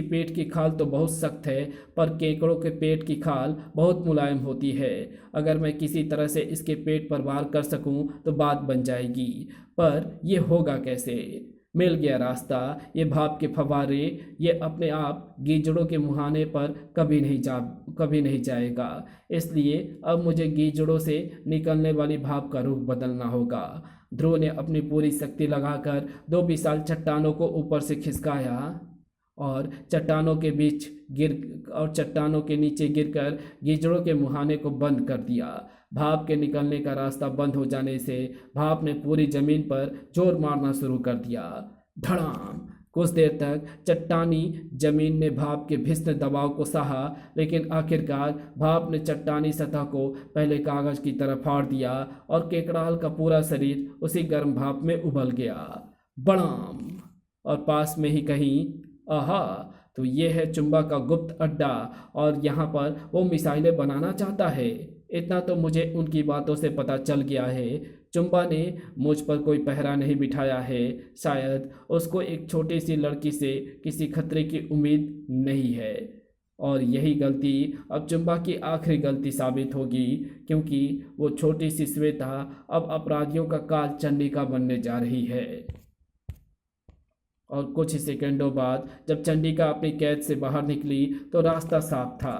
पेट की खाल तो बहुत सख्त है, पर केकड़ों के पेट की खाल बहुत मुलायम होती है। अगर मैं किसी तरह से इसके पेट पर वार कर सकूं तो बात बन जाएगी, पर यह होगा कैसे? मिल गया रास्ता। ये भाप के फव्वारे, ये अपने आप गीजड़ों के मुहाने पर कभी नहीं जाएगा। इसलिए अब मुझे गीजड़ों से निकलने वाली भाप का रुख बदलना होगा। ध्रुव ने अपनी पूरी शक्ति लगाकर 2 विशाल चट्टानों को ऊपर से खिसकाया और चट्टानों के नीचे गिरकर गीजड़ों के मुहाने को बंद कर दिया। भाप के निकलने का रास्ता बंद हो जाने से भाप ने पूरी जमीन पर जोर मारना शुरू कर दिया। धड़ाम! कुछ देर तक चट्टानी जमीन ने भाप के भीषण दबाव को सहा, लेकिन आखिरकार भाप ने चट्टानी सतह को पहले कागज की तरह फाड़ दिया और केकड़ाल का पूरा शरीर उसी गर्म भाप में उबल गया। बड़ाम! और पास में ही कहीं, आहा, तो ये है चुंबा का गुप्त अड्डा, और यहाँ पर वो मिसाइलें बनाना चाहता है। इतना तो मुझे उनकी बातों से पता चल गया है। चुम्बा ने मुझ पर कोई पहरा नहीं बिठाया है। शायद उसको एक छोटी सी लड़की से किसी खतरे की उम्मीद नहीं है। और यही गलती अब चुम्बा की आखिरी गलती साबित होगी, क्योंकि वो छोटी सी श्वेता अब अपराधियों का काल चंडिका बनने जा रही है। और कुछ ही सेकंडों बाद जब चंडिका अपनी कैद से बाहर निकली तो रास्ता साफ था।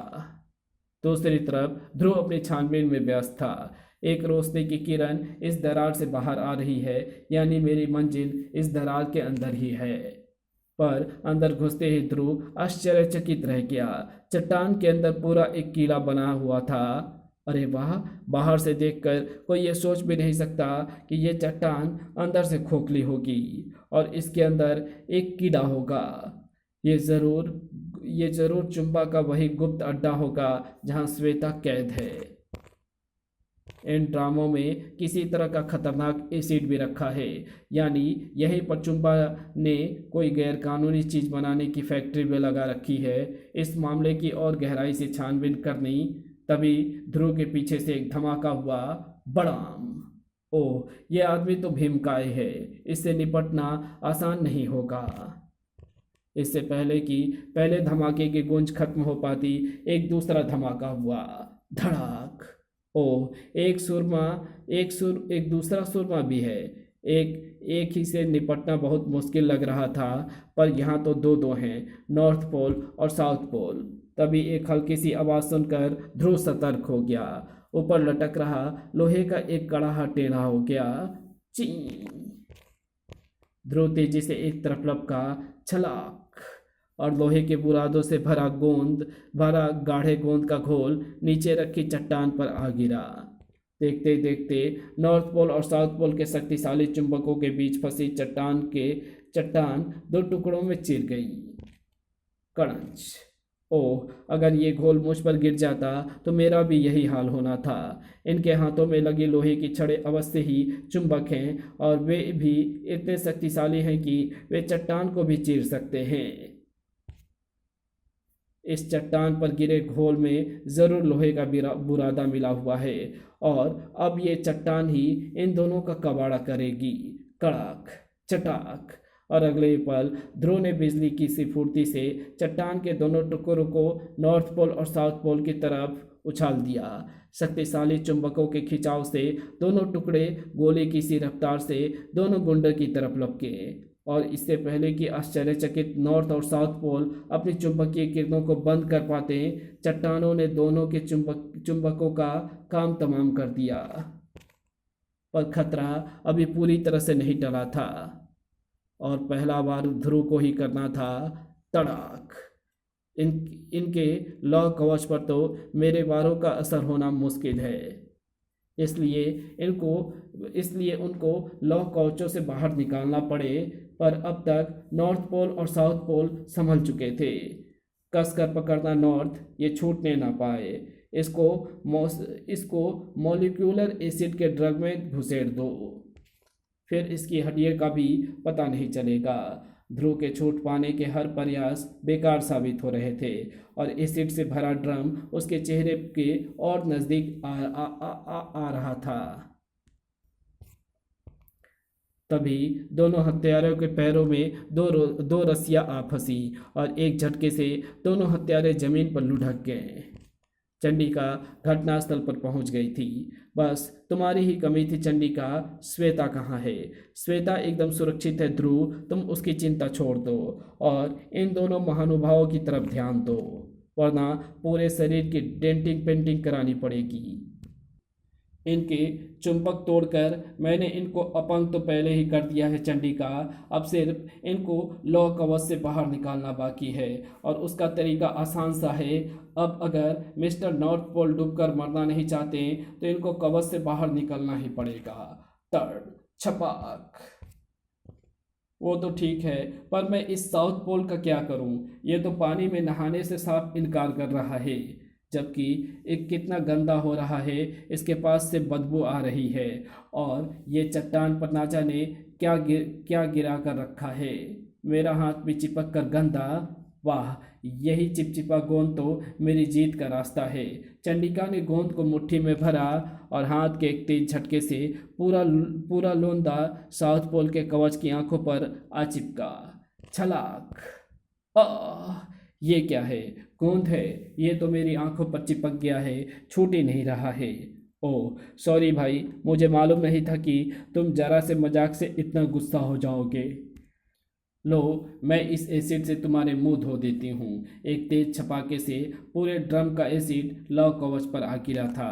दूसरी तरफ ध्रुव अपनी छानबीन में व्यस्त था। एक रोशनी की किरण इस दरार से बाहर आ रही है, यानी मेरी मंजिल इस दरार के अंदर ही है। पर अंदर घुसते ही ध्रुव आश्चर्यचकित रह गया। चट्टान के अंदर पूरा एक किला बना हुआ था। अरे वाह, बाहर से देखकर कोई ये सोच भी नहीं सकता कि ये चट्टान अंदर से खोखली होगी और इसके अंदर एक कीड़ा होगा। ये जरूर चुम्बा का वही गुप्त अड्डा होगा जहां श्वेता कैद है। इन ड्रामों में किसी तरह का खतरनाक एसिड भी रखा है, यानी यहीं पर चुम्बा ने कोई गैरकानूनी चीज बनाने की फैक्ट्री में लगा रखी है। इस मामले की और गहराई से छानबीन करनी। तभी ध्रुव के पीछे से एक धमाका हुआ। बड़ाम! ओह, यह आदमी तो भीमकाय है। इससे निपटना आसान नहीं होगा। इससे पहले धमाके की गूंज खत्म हो पाती, एक दूसरा धमाका हुआ। धड़ाक! ओह, एक दूसरा सुरमा भी है। एक ही से निपटना बहुत मुश्किल लग रहा था, पर यहाँ तो दो हैं, नॉर्थ पोल और साउथ पोल। तभी एक हल्की सी आवाज सुनकर ध्रुव सतर्क हो गया। ऊपर लटक रहा लोहे का एक कड़ाहा टेढ़ा हो गया। ची! ध्रुव तेजी से एक तरफ लपका। छलाक! और लोहे के बुरादों से भरा गाढ़े गोंद का घोल नीचे रखी चट्टान पर आ गिरा। देखते देखते नॉर्थ पोल और साउथ पोल के शक्तिशाली चुंबकों के बीच फंसी चट्टान दो टुकड़ों में चिर गई। कड़ंच! ओह, अगर ये घोल मुझ पर गिर जाता तो मेरा भी यही हाल होना था। इनके हाथों में लगी लोहे की छड़ें अवश्य ही चुंबक हैं, और वे भी इतने शक्तिशाली हैं कि वे चट्टान को भी चीर सकते हैं। इस चट्टान पर गिरे घोल में जरूर लोहे का बुरादा मिला हुआ है, और अब ये चट्टान ही इन दोनों का कबाड़ा करेगी। कड़ाक! चटाक! और अगले ही पल ध्रुव ने बिजली की सी फुर्ती से चट्टान के दोनों टुकड़ों को नॉर्थ पोल और साउथ पोल की तरफ उछाल दिया। शक्तिशाली चुंबकों के खिंचाव से दोनों टुकड़े गोले की सी रफ्तार से दोनों गुंडर की तरफ लपके, और इससे पहले कि आश्चर्यचकित नॉर्थ और साउथ पोल अपनी चुंबकीय किरणों को बंद कर पाते, चट्टानों ने दोनों के चुंबकों का काम तमाम कर दिया। पर खतरा अभी पूरी तरह से नहीं टला था, और पहला वार ध्रुव को ही करना था। तड़ाक! इनके लौ कवच पर तो मेरे वारों का असर होना मुश्किल है, इसलिए उनको लौ कवचों से बाहर निकालना पड़े। पर अब तक नॉर्थ पोल और साउथ पोल संभल चुके थे। कसकर पकड़ना नॉर्थ, ये छूटने ना पाए। इसको मॉलिक्यूलर एसिड के ड्रग में घुसेड़ दो, फिर इसकी हड्डियों का भी पता नहीं चलेगा। ध्रुव के छूट पाने के हर प्रयास बेकार साबित हो रहे थे, और एसिड से भरा ड्रम उसके चेहरे के और नजदीक आ रहा था। तभी दोनों हत्यारों के पैरों में दो रस्सियां आ फंसी, और एक झटके से दोनों हत्यारे जमीन पर लुढ़क गए। चंडिका घटनास्थल पर पहुंच गई थी। बस तुम्हारी ही कमी थी चंडिका। श्वेता कहाँ है? श्वेता एकदम सुरक्षित है ध्रुव, तुम उसकी चिंता छोड़ दो और इन दोनों महानुभावों की तरफ ध्यान दो, वरना पूरे शरीर की डेंटिंग पेंटिंग करानी पड़ेगी। इनके चुंबक तोड़कर मैंने इनको अपंग तो पहले ही कर दिया है चंडिका, अब सिर्फ इनको लौ कवच से बाहर निकालना बाकी है, और उसका तरीका आसान सा है। अब अगर मिस्टर नॉर्थ पोल डूबकर मरना नहीं चाहते तो इनको कवच से बाहर निकलना ही पड़ेगा। तड़ छपाक! वो तो ठीक है, पर मैं इस साउथ पोल का क्या करूं? ये तो पानी में नहाने से साफ इनकार कर रहा है, जबकि एक कितना गंदा हो रहा है, इसके पास से बदबू आ रही है, और ये चट्टान पर ना जाने क्या गिरा कर रखा है। मेरा हाथ भी चिपक कर गंदा। वाह, यही चिपचिपा गोंद तो मेरी जीत का रास्ता है। चंडिका ने गोंद को मुट्ठी में भरा और हाथ के एक तेज झटके से पूरा पूरा लोंदा साउथ पोल के कवच की आंखों पर आ चिपका। छलाक। आह, ये क्या है? गोंद है। ये तो मेरी आंखों पर चिपक गया है, छूट ही नहीं रहा है। ओह सॉरी भाई, मुझे मालूम नहीं था कि तुम जरा से मजाक से इतना गुस्सा हो जाओगे। लो, मैं इस एसिड से तुम्हारे मुंह धो देती हूँ। एक तेज छपाके से पूरे ड्रम का एसिड लौ कवच पर आ गिरा था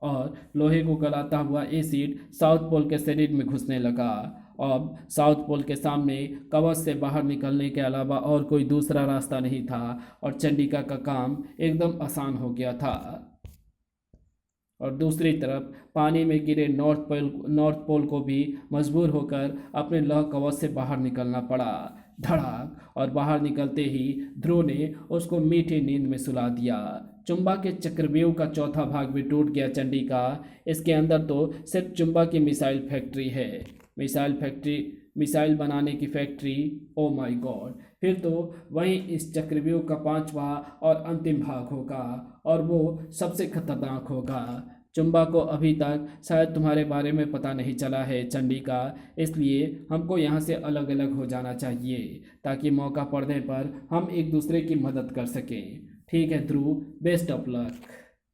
और लोहे को गलाता हुआ एसिड साउथ पोल के शरीर में घुसने लगा। अब साउथ पोल के सामने कवच से बाहर निकलने के अलावा और कोई दूसरा रास्ता नहीं था और चंडिका का काम एकदम आसान हो गया था। और दूसरी तरफ पानी में गिरे नॉर्थ पोल को भी मजबूर होकर अपने लौह कवच से बाहर निकलना पड़ा। धड़ाक, और बाहर निकलते ही ध्रुव ने उसको मीठी नींद में सुला दिया। चुंबा के चक्रव्यूह का चौथा भाग भी टूट गया चंडिका। इसके अंदर तो सिर्फ चुंबा की मिसाइल फैक्ट्री है। मिसाइल बनाने की फैक्ट्री। ओ माय गॉड, फिर तो वहीं इस चक्रव्यूह का पांचवा और अंतिम भाग होगा और वो सबसे खतरनाक होगा। चुंबा को अभी तक शायद तुम्हारे बारे में पता नहीं चला है चंडिका, इसलिए हमको यहाँ से अलग अलग हो जाना चाहिए ताकि मौका पड़ने पर हम एक दूसरे की मदद कर सकें। ठीक है ध्रुव, बेस्ट ऑफ लक।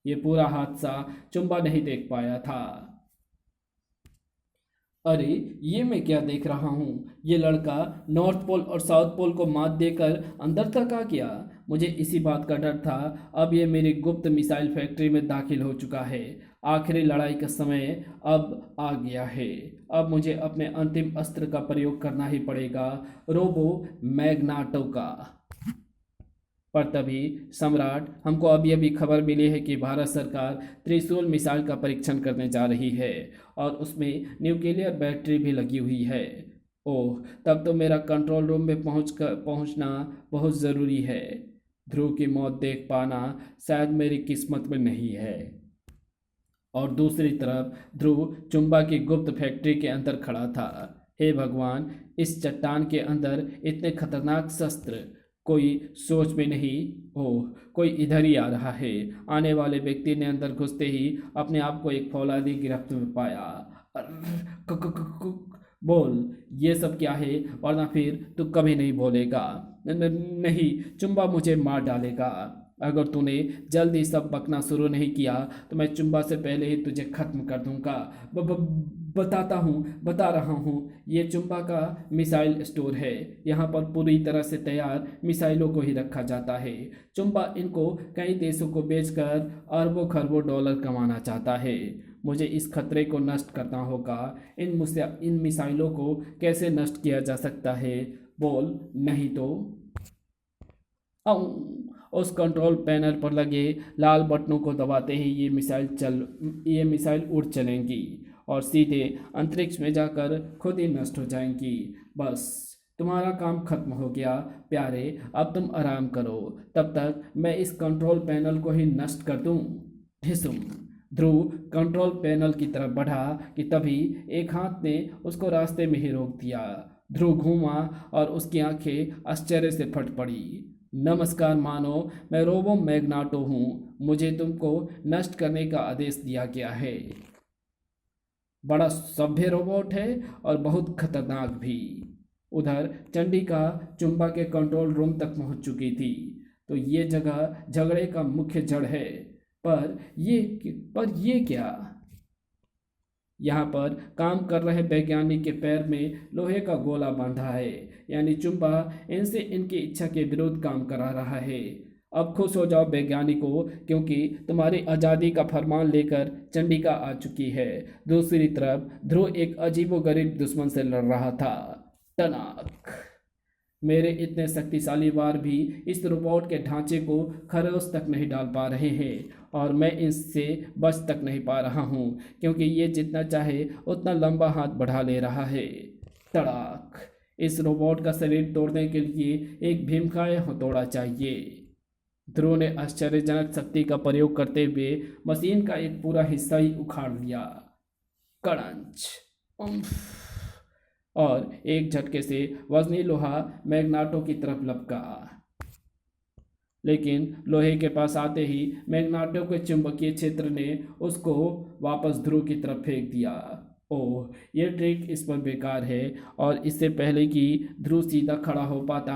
ये पूरा हादसा चुंबा नहीं देख पाया था। अरे, ये मैं क्या देख रहा हूँ? ये लड़का नॉर्थ पोल और साउथ पोल को मात देकर अंदर तक आ गया। मुझे इसी बात का डर था। अब ये मेरी गुप्त मिसाइल फैक्ट्री में दाखिल हो चुका है। आखिरी लड़ाई का समय अब आ गया है। अब मुझे अपने अंतिम अस्त्र का प्रयोग करना ही पड़ेगा, रोबो मैग्नाटो का। पर तभी सम्राट, हमको अभी अभी खबर मिली है कि भारत सरकार त्रिशूल मिसाइल का परीक्षण करने जा रही है और उसमें न्यूक्लियर बैटरी भी लगी हुई है। ओह, तब तो मेरा कंट्रोल रूम में पहुंचना बहुत ज़रूरी है। ध्रुव की मौत देख पाना शायद मेरी किस्मत में नहीं है। और दूसरी तरफ ध्रुव चुंबा की गुप्त फैक्ट्री के अंदर खड़ा था। हे भगवान, इस चट्टान के अंदर इतने खतरनाक शस्त्र, कोई सोच में नहीं। ओह, कोई इधर ही आ रहा है। आने वाले व्यक्ति ने अंदर घुसते ही अपने आप को एक फौलादी गिरफ्त में पाया। अर्र, क, क, क, क, बोल, ये सब क्या है? वरना फिर तू कभी नहीं बोलेगा। नहीं, चुंबा मुझे मार डालेगा। अगर तूने जल्दी सब बकना शुरू नहीं किया तो मैं चुंबा से पहले ही तुझे खत्म कर दूंगा। बता रहा हूँ, ये चुंबा का मिसाइल स्टोर है। यहाँ पर पूरी तरह से तैयार मिसाइलों को ही रखा जाता है। चुंबा इनको कई देशों को बेचकर अरबों खरबों डॉलर कमाना चाहता है। मुझे इस खतरे को नष्ट करना होगा। इन मिसाइलों को कैसे नष्ट किया जा सकता है? बोल, नहीं तो। उस कंट्रोल पैनल पर लगे लाल बटनों को दबाते ही ये मिसाइल उड़ चलेंगी और सीधे अंतरिक्ष में जाकर खुद ही नष्ट हो जाएंगी। बस, तुम्हारा काम खत्म हो गया प्यारे, अब तुम आराम करो। तब तक मैं इस कंट्रोल पैनल को ही नष्ट कर दूं। ढिसुम। ध्रुव कंट्रोल पैनल की तरफ बढ़ा कि तभी एक हाथ ने उसको रास्ते में ही रोक दिया। ध्रुव घूमा और उसकी आंखें आश्चर्य से फट पड़ी। नमस्कार मानो, मैं रोबो मैग्नाटो हूँ। मुझे तुमको नष्ट करने का आदेश दिया गया है। बड़ा सभ्य रोबोट है और बहुत खतरनाक भी। उधर चंडिका चुंबा के कंट्रोल रूम तक पहुंच चुकी थी। तो ये जगह झगड़े का मुख्य जड़ है। पर ये क्या? यहाँ पर काम कर रहे वैज्ञानिक के पैर में लोहे का गोला बांधा है, यानी चुंबा इनसे इनकी इच्छा के विरुद्ध काम करा रहा है। अब खुश हो जाओ वैज्ञानिकों, क्योंकि तुम्हारी आज़ादी का फरमान लेकर चंडिका आ चुकी है। दूसरी तरफ ध्रुव एक अजीबोगरीब दुश्मन से लड़ रहा था। टनाक। मेरे इतने शक्तिशाली वार भी इस रोबोट के ढांचे को खरोच तक नहीं डाल पा रहे हैं और मैं इससे बच तक नहीं पा रहा हूँ, क्योंकि ये जितना चाहे उतना लंबा हाथ बढ़ा ले रहा है। तड़ाक। इस रोबोट का शरीर तोड़ने के लिए एक भीमकाय हथौड़ा चाहिए। ध्रुव ने आश्चर्यजनक शक्ति का प्रयोग करते हुए मशीन का एक पूरा हिस्सा ही उखाड़ लिया। कड़ंच। उम्फ। और एक झटके से वजनी लोहा मैग्नाटो की तरफ लपका। लेकिन लोहे के पास आते ही मैग्नेटो के चुंबकीय क्षेत्र ने उसको वापस ध्रुव की तरफ फेंक दिया। ओह, ये ट्रिक इस पर बेकार है, और इससे पहले कि ध्रुव सीधा खड़ा हो पाता,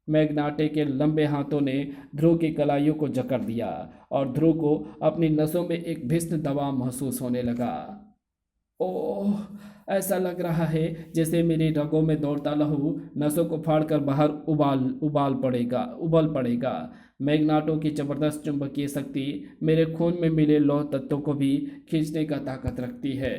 मैग्नाटे के लंबे हाथों ने ध्रुव की कलाइयों को जकड़ दिया और ध्रुव को अपनी नसों में एक भीषण दबाव महसूस होने लगा। ओह, ऐसा लग रहा है जैसे मेरी रगों में दौड़ता लहू नसों को फाड़कर बाहर उबाल पड़ेगा। मैग्नाटो की जबरदस्त चुंबकीय शक्ति मेरे खून में मिले लौह तत्वों को भी खींचने का ताकत रखती है।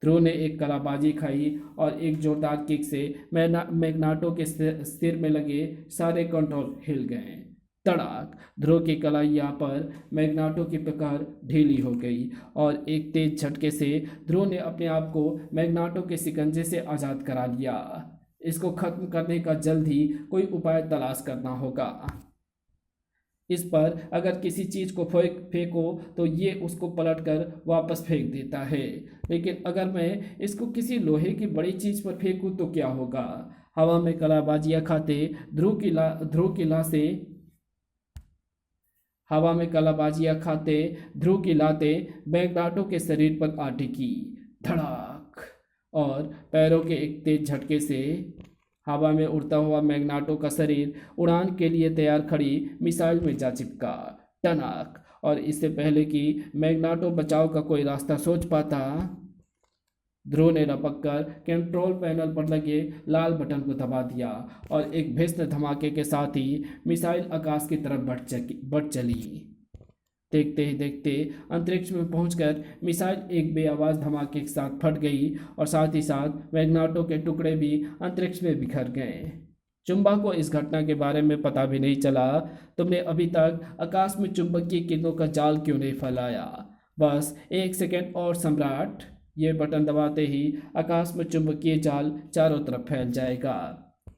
ध्रुव ने एक कलाबाजी खाई और एक जोरदार किक से मैग्नाटो के सिर में लगे सारे कंट्रोल हिल गए। तड़ाक! ध्रुव की कलाइया पर मैग्नाटो की पकड़ ढीली हो गई और एक तेज झटके से ध्रुव ने अपने आप को मैग्नाटो के शिकंजे से आज़ाद करा लिया। इसको खत्म करने का जल्द ही कोई उपाय तलाश करना होगा। इस पर अगर किसी चीज़ को फेंको तो ये उसको पलटकर वापस फेंक देता है, लेकिन अगर मैं इसको किसी लोहे की बड़ी चीज़ पर फेंकूं तो क्या होगा? हवा में कलाबाजियां खाते ध्रुव की लाशें हवा में कलाबाजियां खाते ध्रुव की लातें मैग्नाटो के शरीर पर आ टिकी। धड़ाक! और पैरों के एक तेज झटके से हवा में उड़ता हुआ मैग्नाटो का शरीर उड़ान के लिए तैयार खड़ी मिसाइल में जा चिपका। टनाक! और इससे पहले कि मैग्नाटो बचाव का कोई रास्ता सोच पाता, ध्रुव ने लपक कर कंट्रोल पैनल पर लगे लाल बटन को दबा दिया और एक भीषण धमाके के साथ ही मिसाइल आकाश की तरफ बढ़ चली। देखते ही देखते अंतरिक्ष में पहुंचकर मिसाइल एक बेआवाज धमाके के साथ फट गई और साथ ही साथ मैग्नाटो के टुकड़े भी अंतरिक्ष में बिखर गए। चुंबा को इस घटना के बारे में पता भी नहीं चला। तुमने अभी तक आकाश में चुंबकीय किरणों का जाल क्यों नहीं फैलाया? बस एक सेकेंड और सम्राट। ये बटन दबाते ही आकाश में चुंबकीय जाल चारों तरफ फैल जाएगा।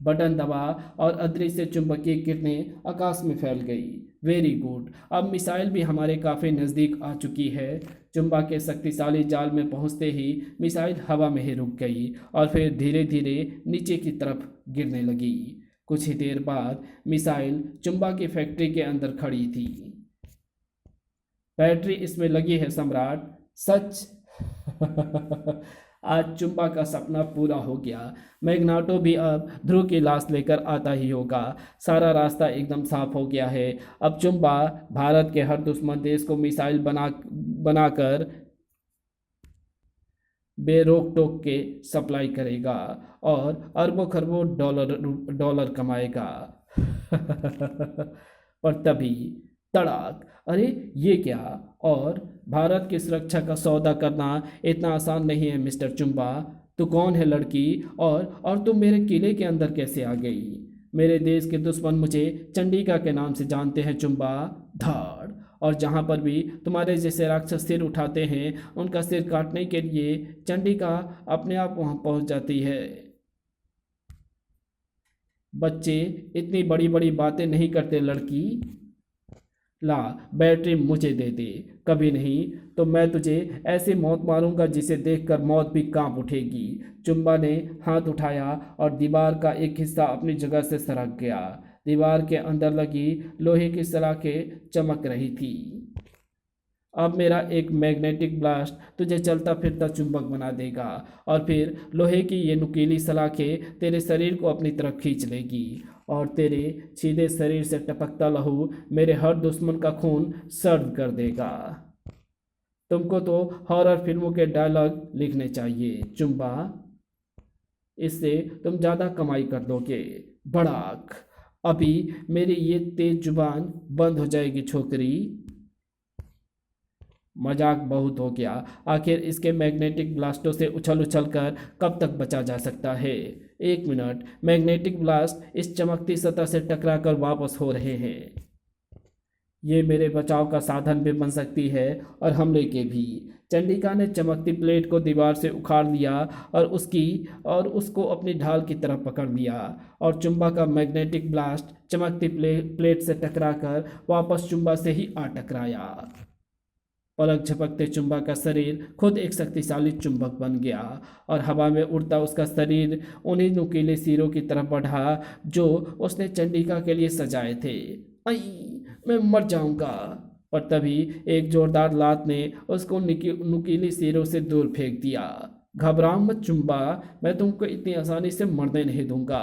बटन दबा और अदृश्य चुंबकीय किरणें आकाश में फैल गई। वेरी गुड, अब मिसाइल भी हमारे काफ़ी नज़दीक आ चुकी है। चुंबा के शक्तिशाली जाल में पहुंचते ही मिसाइल हवा में ही रुक गई और फिर धीरे धीरे नीचे की तरफ गिरने लगी। कुछ ही देर बाद मिसाइल चुंबा की फैक्ट्री के अंदर खड़ी थी। बैटरी इसमें लगी है सम्राट। सच? आज चुंबा का सपना पूरा हो गया। मैग्नाटो भी अब ध्रुव की लाश लेकर आता ही होगा। सारा रास्ता एकदम साफ हो गया है। अब चुंबा भारत के हर दुश्मन देश को मिसाइल बनाकर बेरोक टोक के सप्लाई करेगा और अरबों खरबों डॉलर कमाएगा। पर तभी तड़ाक! अरे ये क्या? और भारत की सुरक्षा का सौदा करना इतना आसान नहीं है मिस्टर चुंबा। तू कौन है लड़की, और तुम मेरे किले के अंदर कैसे आ गई? मेरे देश के दुश्मन मुझे चंडिका के नाम से जानते हैं चुंबा। धाड़! और जहाँ पर भी तुम्हारे जैसे राक्षस सिर उठाते हैं उनका सिर काटने के लिए चंडिका अपने आप वहाँ पहुँच जाती है। बच्चे इतनी बड़ी बड़ी बातें नहीं करते लड़की। ला, बैटरी मुझे दे दे। कभी नहीं तो मैं तुझे ऐसी मौत मारूंगा जिसे देखकर मौत भी कांप उठेगी। चुंबा ने हाथ उठाया और दीवार का एक हिस्सा अपनी जगह से सरक गया। दीवार के अंदर लगी लोहे की सलाखें चमक रही थी। अब मेरा एक मैग्नेटिक ब्लास्ट तुझे चलता फिरता चुंबक बना देगा और फिर लोहे की ये नुकीली सलाखें तेरे शरीर को अपनी तरफ खींच लेगी और तेरे सीधे शरीर से टपकता लहू मेरे हर दुश्मन का खून सर्द कर देगा। तुमको तो हॉरर फिल्मों के डायलॉग लिखने चाहिए चुंबा। इससे तुम ज़्यादा कमाई कर दोगे। भड़ाक! अभी मेरी ये तेज जुबान बंद हो जाएगी छोकरी। मजाक बहुत हो गया। आखिर इसके मैग्नेटिक ब्लास्टों से उछल उछल कर कब तक बचा जा सकता है? 1 मिनट। मैग्नेटिक ब्लास्ट इस चमकती सतह से टकराकर वापस हो रहे हैं। ये मेरे बचाव का साधन भी बन सकती है और हमले के भी। चंडिका ने चमकती प्लेट को दीवार से उखाड़ लिया और उसको अपनी ढाल की तरफ पकड़ लिया और चुंबा का मैग्नेटिक ब्लास्ट चमकती प्लेट से टकराकर वापस चुंबा से ही आ टकराया। पलक झपकते चुंबा का शरीर खुद एक शक्तिशाली चुंबक बन गया और हवा में उड़ता उसका शरीर उन्हीं नुकीले सिरों की तरफ बढ़ा जो उसने चंडिका के लिए सजाए थे। आई, मैं मर जाऊंगा। पर तभी एक जोरदार लात ने उसको नुकीली सिरों से दूर फेंक दिया। घबराओ मत चुंबा, मैं तुमको इतनी आसानी से मरने नहीं दूंगा।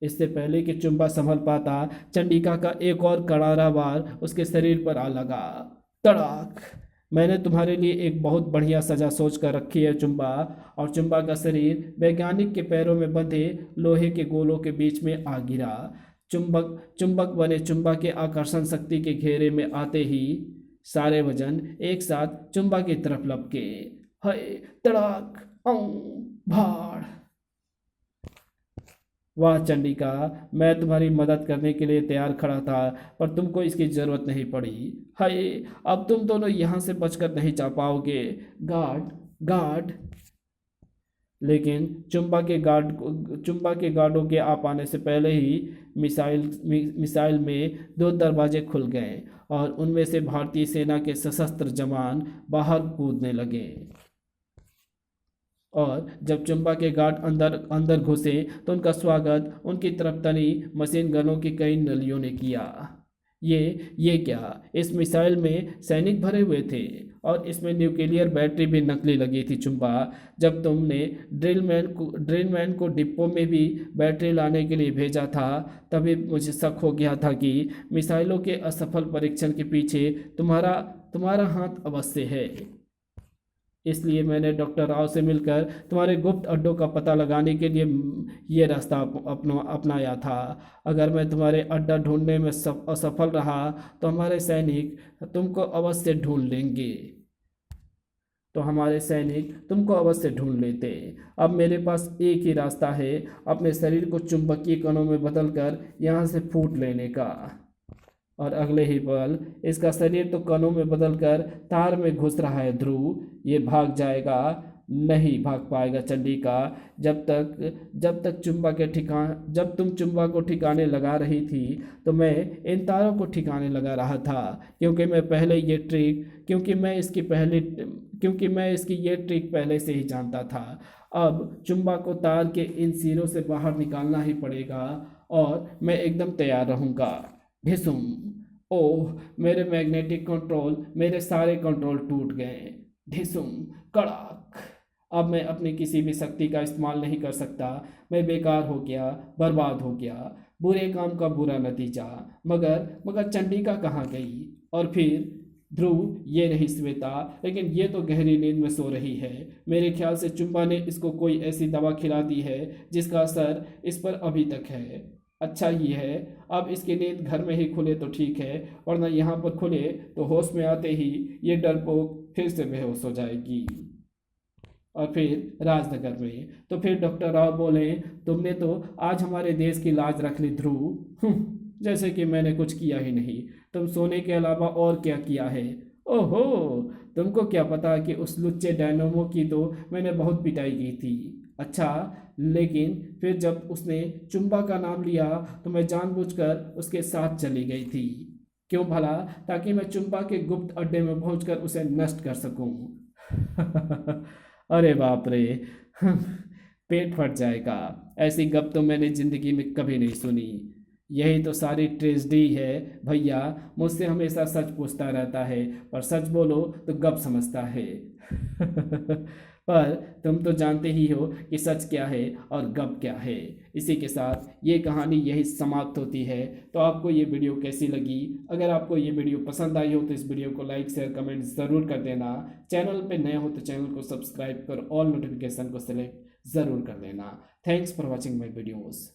इससे पहले कि चुंबा संभल पाता, चंडिका का एक और करारा वार उसके शरीर पर आ लगा। तड़ाक! मैंने तुम्हारे लिए एक बहुत बढ़िया सजा सोच कर रखी है चुंबा। और चुंबा का शरीर वैज्ञानिक के पैरों में बंधे लोहे के गोलों के बीच में आ गिरा। चुंबक चुंबक बने चुंबा के आकर्षण शक्ति के घेरे में आते ही सारे वजन एक साथ चुंबा की तरफ लपके। हाय! तड़ाक! औ! भाड़! वाह चंडिका, मैं तुम्हारी मदद करने के लिए तैयार खड़ा था, पर तुमको इसकी जरूरत नहीं पड़ी। हाय, अब तुम दोनों यहाँ से बचकर नहीं जा पाओगे। Guard, guard! लेकिन चुंबा के गार्डों के आ पाने से पहले ही मिसाइल में दो दरवाजे खुल गए और उनमें से भारतीय सेना के सशस्त्र जवान बाहर कूदने लगे। और जब चुंबा के गार्ड अंदर अंदर घुसे तो उनका स्वागत उनकी तरफ तनी मशीन गनों की कई नलियों ने किया। ये क्या? इस मिसाइल में सैनिक भरे हुए थे और इसमें न्यूक्लियर बैटरी भी नकली लगी थी चुंबा। जब तुमने ड्रिलमैन को डिब्बों में भी बैटरी लाने के लिए भेजा था, तभी मुझे शक हो गया था कि मिसाइलों के असफल परीक्षण के पीछे तुम्हारा हाथ अवश्य है। इसलिए मैंने डॉक्टर राव से मिलकर तुम्हारे गुप्त अड्डों का पता लगाने के लिए ये रास्ता अपनाया था। अगर मैं तुम्हारे अड्डा ढूंढने में असफल रहा तो हमारे सैनिक तुमको अवश्य ढूंढ लेते। अब मेरे पास एक ही रास्ता है, अपने शरीर को चुंबकीय कणों में बदलकर यहाँ से फूट लेने का। और अगले ही पल इसका शरीर तो कणों में बदलकर तार में घुस रहा है। ध्रुव, ये भाग जाएगा, नहीं भाग पाएगा चंडिका। जब तुम चुंबा को ठिकाने लगा रही थी तो मैं इन तारों को ठिकाने लगा रहा था, क्योंकि मैं इसकी ये ट्रिक पहले से ही जानता था। अब चुंबा को तार के इन सिरों से बाहर निकालना ही पड़ेगा और मैं एकदम तैयार रहूंगा। ढिसुम! ओह, मेरे सारे कंट्रोल टूट गए। ढिसुम! कड़ाक! अब मैं अपनी किसी भी शक्ति का इस्तेमाल नहीं कर सकता। मैं बेकार हो गया, बर्बाद हो गया। बुरे काम का बुरा नतीजा। मगर चंडिका कहाँ गई? और फिर ध्रुव, ये रही श्वेता, लेकिन ये तो गहरी नींद में सो रही है। मेरे ख्याल से चुंबा ने इसको कोई ऐसी दवा खिला दी है जिसका असर इस पर अभी तक है। अच्छा ही है अब इसकी नींद घर में ही खुले तो ठीक है, वरना यहाँ पर खुले तो होश में आते ही ये डरपोक फिर से बेहोश हो जाएगी। और फिर राजनगर में तो फिर डॉक्टर राव बोले, तुमने तो आज हमारे देश की लाज रख ली ध्रुव। जैसे कि मैंने कुछ किया ही नहीं। तुम सोने के अलावा और क्या किया है? ओहो, तुमको क्या पता कि उस लुच्चे डायनोमो की तो मैंने बहुत पिटाई की थी। अच्छा, लेकिन फिर जब उसने चुंबा का नाम लिया तो मैं जानबूझकर उसके साथ चली गई थी। क्यों भला? ताकि मैं चुंबा के गुप्त अड्डे में पहुंचकर उसे नष्ट कर सकूं। अरे बाप रे! पेट फट जाएगा। ऐसी गप तो मैंने जिंदगी में कभी नहीं सुनी। यही तो सारी ट्रेजेडी है भैया। मुझसे हमेशा सच पूछता रहता है, पर सच बोलो तो गप समझता है। पर तुम तो जानते ही हो कि सच क्या है और गप क्या है। इसी के साथ ये कहानी यही समाप्त होती है। तो आपको ये वीडियो कैसी लगी? अगर आपको ये वीडियो पसंद आई हो तो इस वीडियो को लाइक शेयर कमेंट ज़रूर कर देना। चैनल पे नए हो तो चैनल को सब्सक्राइब कर ऑल नोटिफिकेशन को सिलेक्ट ज़रूर कर देना। Thanks for watching my videos.